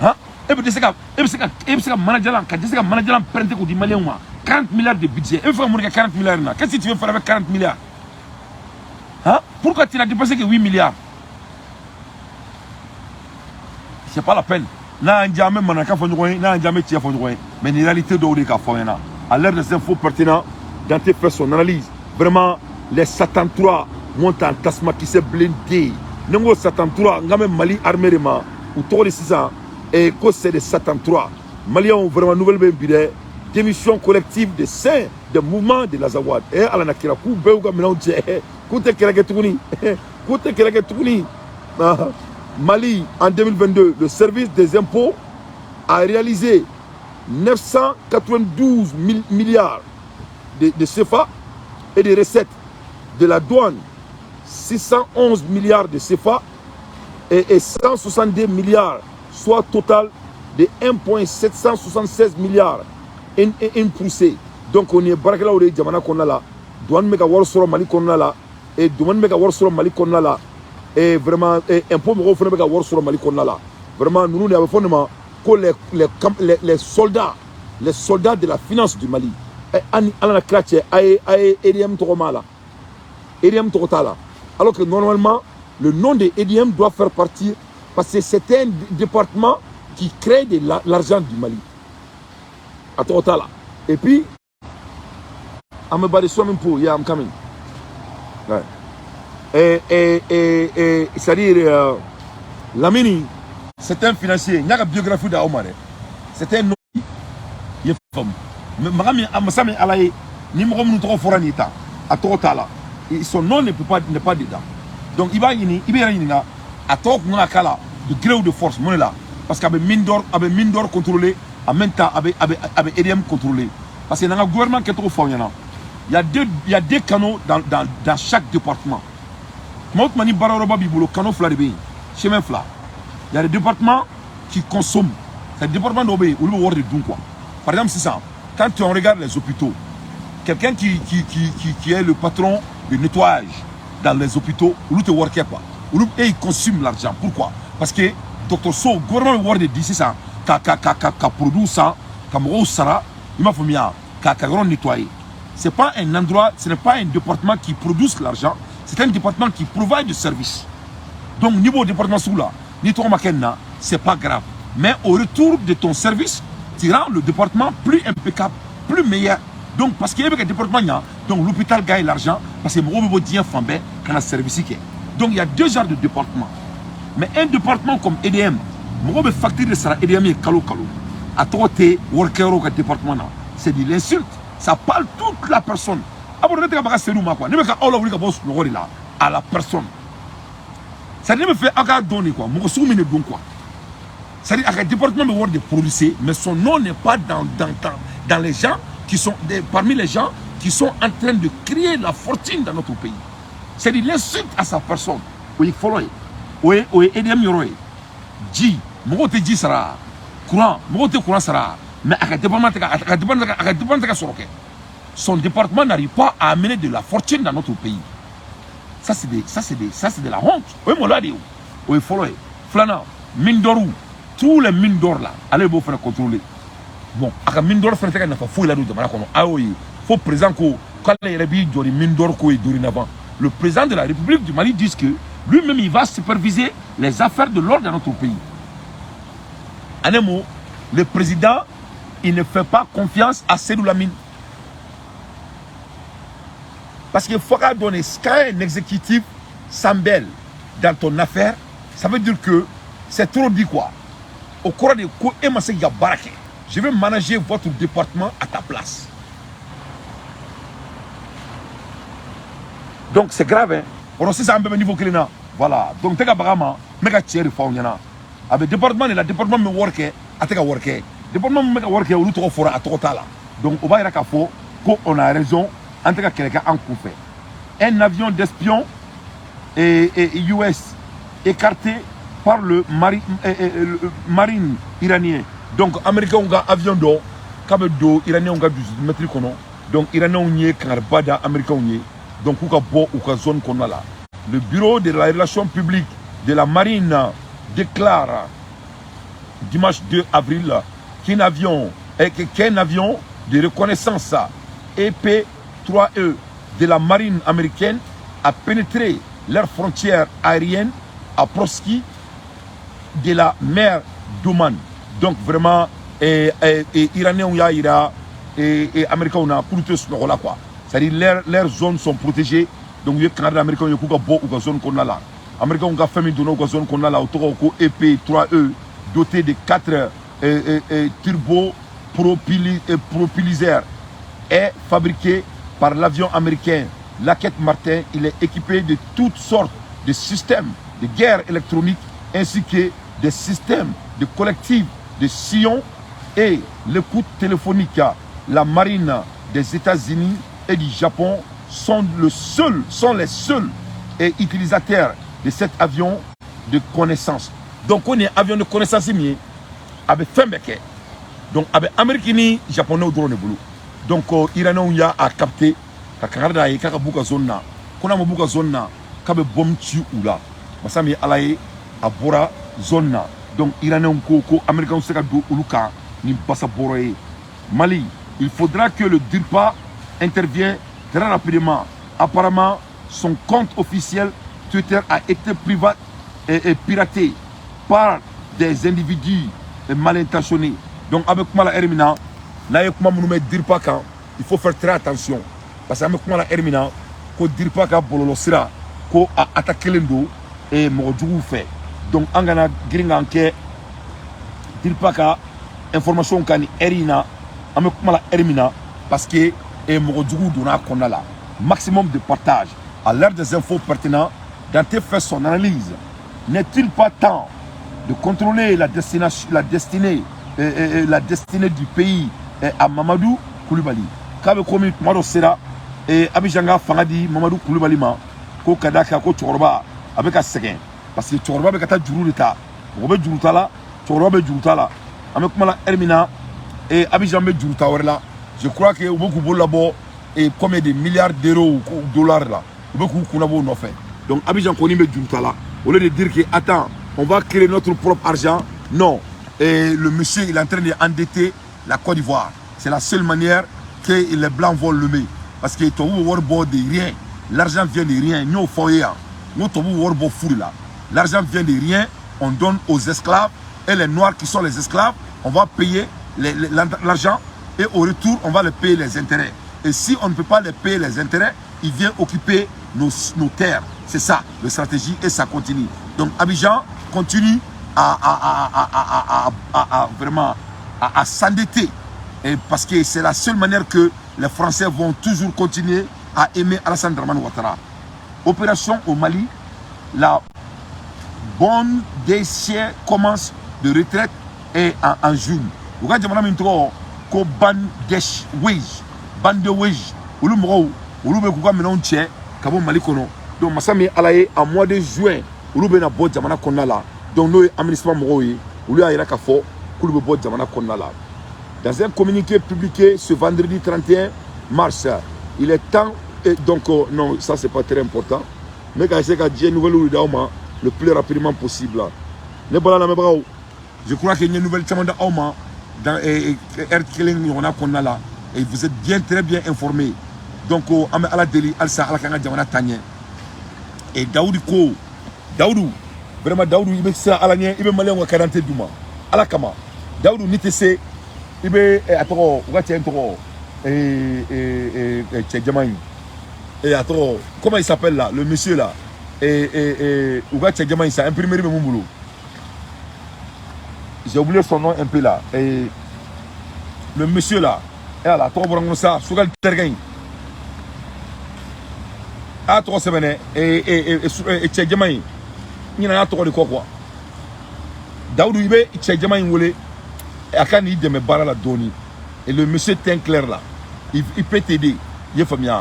Hein? Et puis, c'est que manager, quand c'est que manager prend des Maliens, 40 milliards de budget. Il faut que 40 milliards. Qu'est-ce que tu veux faire avec 40 milliards? Hein? Pourquoi tu n'as dépensé que 8 milliards? C'est pas la peine. N'a jamais manaka fonjouen, n'a jamais tia fonjouen. Mais en réalité, d'où est-ce qu'il à l'heure des infos pertinentes, Dante fait son analyse. Vraiment, les 73 montent en tasma qui s'est blindé. Nous 73, nous avons Mali armé ou tous les 6 ans. Et que c'est les 73. Maliens ont vraiment nouvelle bébé. Démission collective des saints des mouvements de l'Azawad. Et à la Nakira, Koubeuga Mélange, Koute Keraketouni, Koute Keraketouni. Mali, en 2022, le service des impôts a réalisé 992 milliards de CFA et des recettes de la douane, 611 milliards de CFA et 162 milliards, soit total de 1,776 milliards in poussée. Donc on est barakela ou jamana konna la douane mega war soro Mali konna la et douane mega war soro Mali konna la et vraiment impôt mega fone mega war soro Mali konna la. Vraiment nous avons fondement que les soldats de la finance du Mali ala krache ay EDM Toromala EDM Torotala, alors que normalement le nom de EDM doit faire partie parce que c'est un département qui crée de l'argent du Mali à Torotala. Et puis I'm about to swimming pool, yeah, I'm coming. Ouais. C'est-à-dire Lamini, c'est un financier, il y a une biographie d'Aomar. C'est un nom qui est femme. Mais Amasami Alaye, ni Mouroum trop foranita, à Torotala. Son nom n'est pas dedans. Donc il va y avoir à Torok Nakala, de gré ou de force, mon là. Parce qu'avec Mindor contrôlé, en même temps avec EDM contrôlé. Parce que dans le gouvernement qui est trop fort, il y a deux canaux dans chaque département. Quand on dit Bararoba Bibolo, canaux Flaribé, chemin Fla. Il y a des départements qui consomment. C'est le département d'Obé, où le voir de quoi. Par exemple, c'est ça. Quand on regarde les hôpitaux, quelqu'un qui est le patron de nettoyage dans les hôpitaux, où te worker quoi. Et il consomme l'argent. Pourquoi? Parce que Dr. So, le gouvernement de dit ça, qu'a produit ça, qu'a moro sara, il m'a fait bien, qu'a nettoyer. C'est pas un endroit, ce n'est pas un département qui produit l'argent, c'est un département qui provide du service. Donc, niveau département sous là, ni ton makenna, c'est pas grave. Mais au retour de ton service, tu rends le département plus impeccable, plus meilleur. Donc, parce qu'il y a un département, donc l'hôpital gagne l'argent, parce que mon beau dire fambé quand le service est. Donc, il y a deux genres de départements. Mais un département comme EDM, mon beau facture de ça, EDM est calo. À côté, worker au département, c'est de l'insulte. Ça parle toute la personne. À la personne. Ça ne me fait pas donner quoi. Mon soumis ne donne quoi. C'est-à-dire que le département de Word est produit, mais son nom n'est pas dans les gens qui sont parmi les gens qui sont en train de créer la fortune dans notre pays. C'est de l'insulte à sa personne. Oui, follow. Oui, EDM Yoroy. Ji, mon te dit sera courant, mon te courant sera. Mais son département n'arrive pas à amener de la fortune dans notre pays. Ça c'est de la honte. Oui, mon l'a dit. Oui, follow. Flana, mine d'or, tous les mines d'or là, allez vous faire contrôler. Bon, à mine d'or, il faut la de ah oui, faut présent que quand les rébellions de mine d'or dorénavant, le président de la République du Mali dit que lui-même il va superviser les affaires de l'ordre dans notre pays. En un mot, le président il ne fait pas confiance à Sédou Lamine. Parce qu'il faut donner quand un exécutif s'embelle dans ton affaire, ça veut dire que c'est trop dit quoi. Au cours de quoi je vais manager votre département à ta place. Donc c'est grave, hein. On sait ça un peu niveau client. Voilà. Donc t'es vraiment méga tiers fauniana. Avec département la département me worker, à te worker. Département me worker au l'autre fora à total. Donc on va dire qu'il faut qu'on a raison en tant que quelqu'un en conflit. Un avion d'espion et US écarté par le marine iranien. Donc américain on a avion d'eau, câble d'eau iranien on a 18 mètres kono. Donc iranien on y est karbada américain on y est. Donc on a beau ou zone qu'on a là. Le bureau de la relation publique de la marine déclare dimanche 2 avril qu'un avion de reconnaissance EP-3E de la marine américaine a pénétré leurs frontières aériennes à proximité de la mer d'Oman. Donc vraiment, Iraniens et Américains ont pour tout ce quoi. C'est-à-dire leurs zones sont protégées. Donc les Canadiens américains ont une zone qu'on a là. Les Américains ont une famille dans une zone qu'on a là. Autour de EP-3E doté de 4 turbopropulseurs est fabriqué par l'avion américain Lockheed Martin. Il est équipé de toutes sortes de systèmes de guerre électronique ainsi que des systèmes de collectifs de sillons et l'écoute téléphonique. La marine des États-Unis et du Japon sont les seuls utilisateurs de cet avion de connaissance. Donc on est avion de connaissance avec Fembeke. Donc avec Américains, Japonais au drone boulot. Donc Iranien a capté ka Canada et ka buka zone na. Kona mo buka zone na ka be bom tu oula. Masami alaye abora zone na. Donc Iranien ko Américain se ka do uluka ni basa boroye. Mali, il faudra que le DIRPA intervienne très rapidement. Apparemment, son compte officiel Twitter a été piraté par des individus mal intentionnés. Donc avec moi la Hermina, là il faut faire très attention. Parce qu'avec moi la Hermina, ko DIRPA ka bololo sira, ko a attaqué l'endo et mojougou fait. Donc angana gringa anke DIRPA ka information kani Herina, avec moi la Hermina, parce que mojougou donna konna là. Maximum de partage à l'heure des infos pertinentes. Dante fait son analyse. N'est-il pas temps de contrôler la destinée du pays à Mamadou Koulibaly? Kabe komi Mado Sera et Abidjanga Fangadi Mamadou Koulibaly ma ko kadaka ko Chorba avec un second parce que Chorba avec ta juru l'état. Robe jurutala, Chorba jurutala. Avec mala Hermina et Abidjanga juruta là. Je crois que beaucoup de labo et combien de milliards d'euros ou dollars là. Beaucoup qu'on a beau non fait. Donc Abidjan Konime Djoutala, au lieu de dire que attends, on va créer notre propre argent, non. Et le monsieur il est en train d'endetter la Côte d'Ivoire. C'est la seule manière que les blancs vont le mettre. Parce que tu as de rien. L'argent vient de rien. Nous au foyer, nous avons fou là. L'argent vient de rien. On donne aux esclaves et les noirs qui sont les esclaves, on va payer l'argent et au retour on va les payer les intérêts. Et si on ne peut pas les payer les intérêts, il vient occuper nos terres. C'est ça, la stratégie, et ça continue. Donc Abidjan continue vraiment à s'endetter. Parce que c'est la seule manière que les Français vont toujours continuer à aimer Alassane Dramane Ouattara. Opération au Mali, la bonne déchets commence de retraite et en juin. Vous regardez madame Intro, ko ban desh wage, ban de wage, ou le moro, ou le bekuka menon tche, kabo Mali kono. Donc Massami Alaye en mois de juin, ou le bena bod jamana konna la. Donc nous administration moroye, ou le aïra kafo, ou le bod jamana konna la. Dans un communiqué publié ce vendredi 31 mars, il est temps, et donc non, ça c'est pas très important, mais quand c'est qu'à dire nouvelle ou le plus rapidement possible. Je crois qu'il y a une nouvelle chambre d'Auma dans Erkeling, on a qu'on a là, et vous êtes bien, très bien informés. Donc, à la Deli, Alsa, à la Kanga Djamana Tanya. Et Daoudi Ko, Daoudou, vraiment Daoudou, il est à la Nia, il est malin ou à 40 Douma, à la Kama. Daoudou, Nitese, il est à Toro, Ouatien Toro, et Tchadjamaï. Et à Toro, comment il s'appelle là, le monsieur là, et Ouatien Tchadjamaï, ça a imprimé mon boulot. J'ai oublié son nom un peu là. Et le monsieur là, et là, Toro Brangosa, Sougal Tergain. À 3 semaines, et Tchadjamaï, il n'y a pas de quoi. Daoudou Ibe, Tchadjamaï Wole, et Akani de me barra la doni. Et le monsieur teint clair là, il peut t'aider. Il est famille.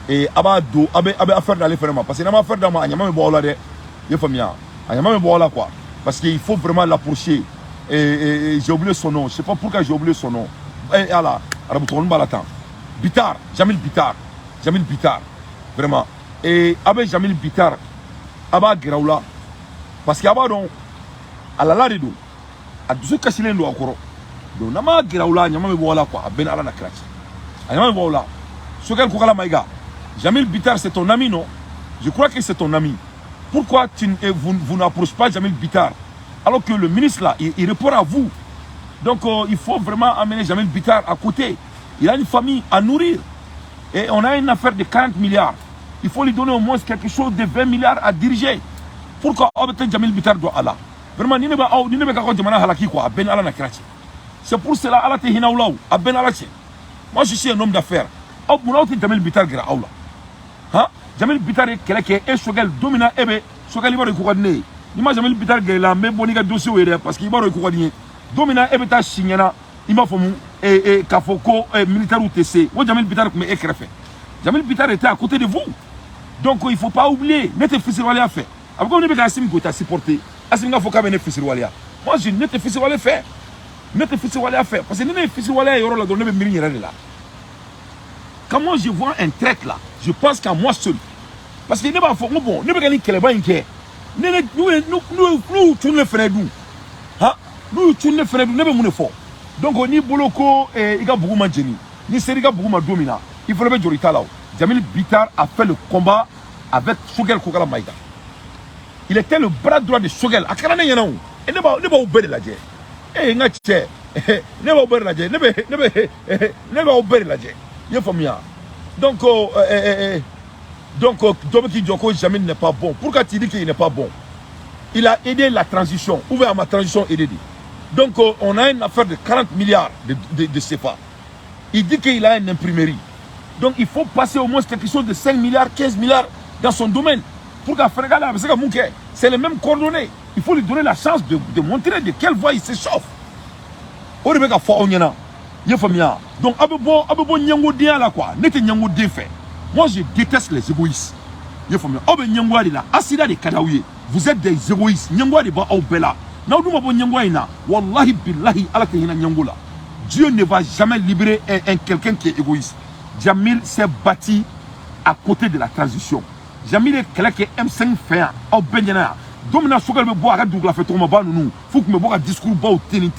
Et Abado, Abe affaire d'aller faire parce que n'a pas affaire dans ma, il y a même boire là, il est famille. Il y a même boire là quoi. Parce qu'il faut vraiment l'approcher. Et j'ai oublié son nom. Je ne sais pas pourquoi j'ai oublié son nom. Et là, Bitar, Jamil Bitar. Jamil Bitar. Vraiment. Et Abe Jamil Bitar, Aba Geraoula. Parce qu'Aba donc, à la Laridou, a dusu kasilen do akoro donc nama girawla nyama me bola quoi ben ala na krati nyama me bola Sogel Koukala Maïga, Jamil Bitar c'est ton ami non? Je crois que c'est ton ami. Pourquoi vous n'approchez pas Jamil Bitar alors que le ministre là il répond à vous? Donc il faut vraiment amener Jamil Bitar à côté. Il a une famille à nourrir et on a une affaire de 40 milliards. Il faut lui donner au moins quelque chose de 20 milliards à diriger. Pourquoi Jamil Bitar doit Allah? Vraiment, c'est pour cela Allah te hinaoulaou, à Ben Alache. Moi je suis un homme d'affaires. Jamil Bitar gira aula. Hein? Jamil Bitar est quelqu'un et Sogel domina ebe Sogel iba rekouadne. Nima Jamil Bitar gira mais boniga dossier wede parce qu'il iba rekouadne. Domina ebe ta signana ima fomu et kafoko militaire ou TC. Wo Jamil Bitar comme ekrefe. Jamil Bitar était à côté de vous. Donc il faut pas oublier net fils Walia fait. Après on est bien Assimi Goïta supporter. Assimi faut quand même fils Walia. Moi je net fils Walia fait. Net fils Walia fait parce que net fils Walia yoro la donner miri là. Quand moi je vois un trait là, je pense qu'à moi seul. Parce que n'est pas bon, n'est pas gagné qu'elle est pas inquiet. Nous tournons frère nous. Hein? Nous tournons frère nous, n'est pas mon effort. Donc on y boloko et il y a beaucoup de génie. Ni Seriga beaucoup de domina. Il faut le mettre Jorita là. Jamil Bitar a fait le combat avec Sogel Koukala Maïga. Il était le bras droit de Sogel. A Karane Yanou. Et n'est pas oubli la guerre. Eh, n'a tché. N'est pas oubli la guerre. N'est pas oubli la guerre. Donc, Domeki Djoko Jamil n'est pas bon. Pourquoi tu dis qu'il n'est pas bon? Il a aidé la transition. Où est ma transition aidée? Donc, on a une affaire de 40 milliards de CFA. Il dit qu'il a une imprimerie. Donc, il faut passer au moins quelque chose de 5 milliards, 15 milliards dans son domaine. Pour qu'à faire c'est les mêmes coordonnées. Il faut lui donner la chance de montrer de quelle voie il s'échauffe. Au Rebecca Faonyana. Donc, abebo nyango dia là quoi. Nete nyango dia fait. Moi, je déteste les égoïstes. Obe nyango là. Asida de Kadaouye. Vous êtes des égoïstes. Nyango de ba au bella. Na nous mabo nyango ina. Wallahi billahi ala te hina nyango là. Dieu ne va jamais libérer quelqu'un qui est égoïste. Jamil s'est bâti à côté de la transition. Jamil est quelqu'un qui aime 5 faire. Au Benjana. Domina Sogel me boire avec la fête au Maba nous. Faut que me boire discours bas au teni.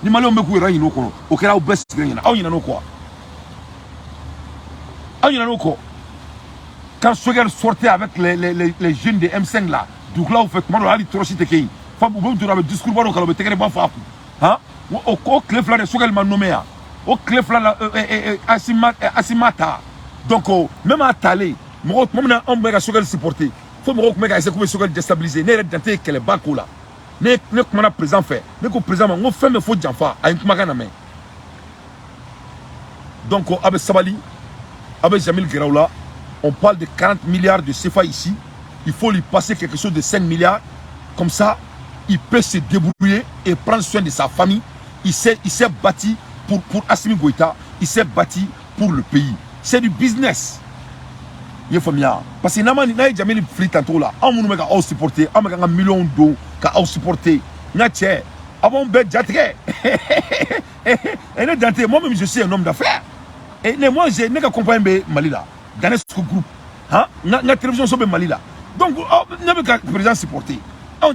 Ni malé on me courir no kono. Au kera au best rien. Ah yina no quoi. Ah yina no quoi. Quand Sogel sortait avec les jeunes de M5 là, donc là on fait comment on a dit trop cité qui. Faut que tu le discours bas au kala te kere ba fa. Hein? Au clef là de Sogel m'a nommé. Au clef là Asimata. Donc même à Talé, moi on me Sogel supporter. Faut me reconnaître que c'est comme Sogel déstabilisé. N'est pas que les bacs là. N'est comment on présent fait. N'est qu'au présent on fait me faut d'enfant à une magana main. Donc avec Sabali, avec Jamil Geraoula, on parle de 40 milliards de CFA ici. Il faut lui passer quelque chose de 5 milliards. Comme ça, il peut se débrouiller et prendre soin de sa famille. Il s'est bâti pour Assimi Goïta. Il s'est bâti pour le pays. C'est du business. Parce que Namani n'a jamais flit tantôt là. On m'a dit supporter, on m'a dit 1 million d'euros qu'à supporter. N'a-t-il avant bête j'atterais. Et moi-même je suis un homme d'affaires. Et moi je n'ai qu'à comprendre Mali là. Dans ce groupe, hein, la télévision sur Mali là. Donc n'a pas qu'à président supporter.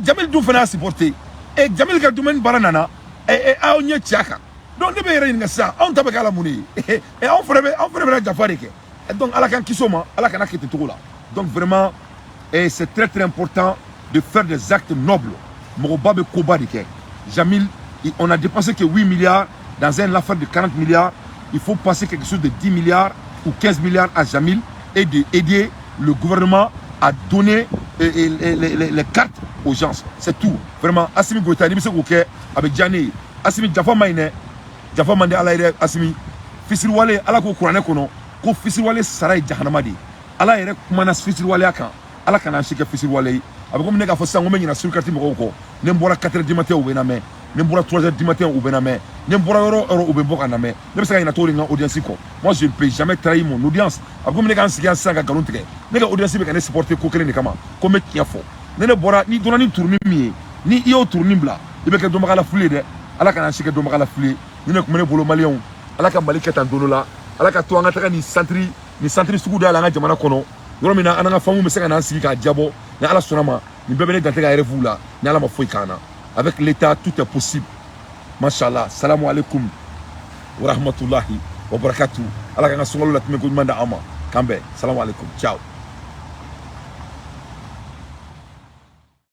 Jamil Doufena supporter. Et Jamil Kadoumen Baranana et Aonia Tchaka. Donc ne pas rien ça. On tape à la monnaie. Et on ferait la Jafareke. Donc, donc vraiment, c'est très important de faire des actes nobles. Jamil, on a dépensé que 8 milliards dans une affaire de 40 milliards. Il faut passer quelque chose de 10 milliards ou 15 milliards à Jamil et d'aider le gouvernement à donner les cartes aux gens. C'est tout. Vraiment, Assimi Goïta, avec Djani, Assimi Jaffa Maïne, Jaffa Mande Alaïre, Assimi, Fissil Wale, Alako Kourane Kono. Ko fisiwale saray jahanamadi ala yere kuma fisiwale akan ala kana shike fisiwale abako mne ka fosa ngome nyina surkati moko ko ne mbora 4h du matin ou bename ne mbora 3h du matin ou bename ne mbora euro ou benboka na me ne bisa ina tori nga audience ko moi je ne peux jamais trahir mon audience abako mne ka nsiga sanga galontre ne ka audience be ka ne supporter ko kele ni kama ko me kiafo ne bora ni dona ni tourni mi ni iyo tourni bla ibe ka do makala fule de ala kana shike do makala fule ni ne ko mne bolo malion ala ka malika tan dolola ala ka to anga ni centre sugu da la nga jamana kono yoro mina ananga famu me seka na sigi ka diabo na ala sonama ni bebe ne dante ka revu la na ala ma foi kana avec l'état tout est possible Mashallah, salamu alaikum wa rahmatullahi wa barakatuh. Ala ka sungalo la tme ko manda ama. Kambe, salamu alaikum. Ciao.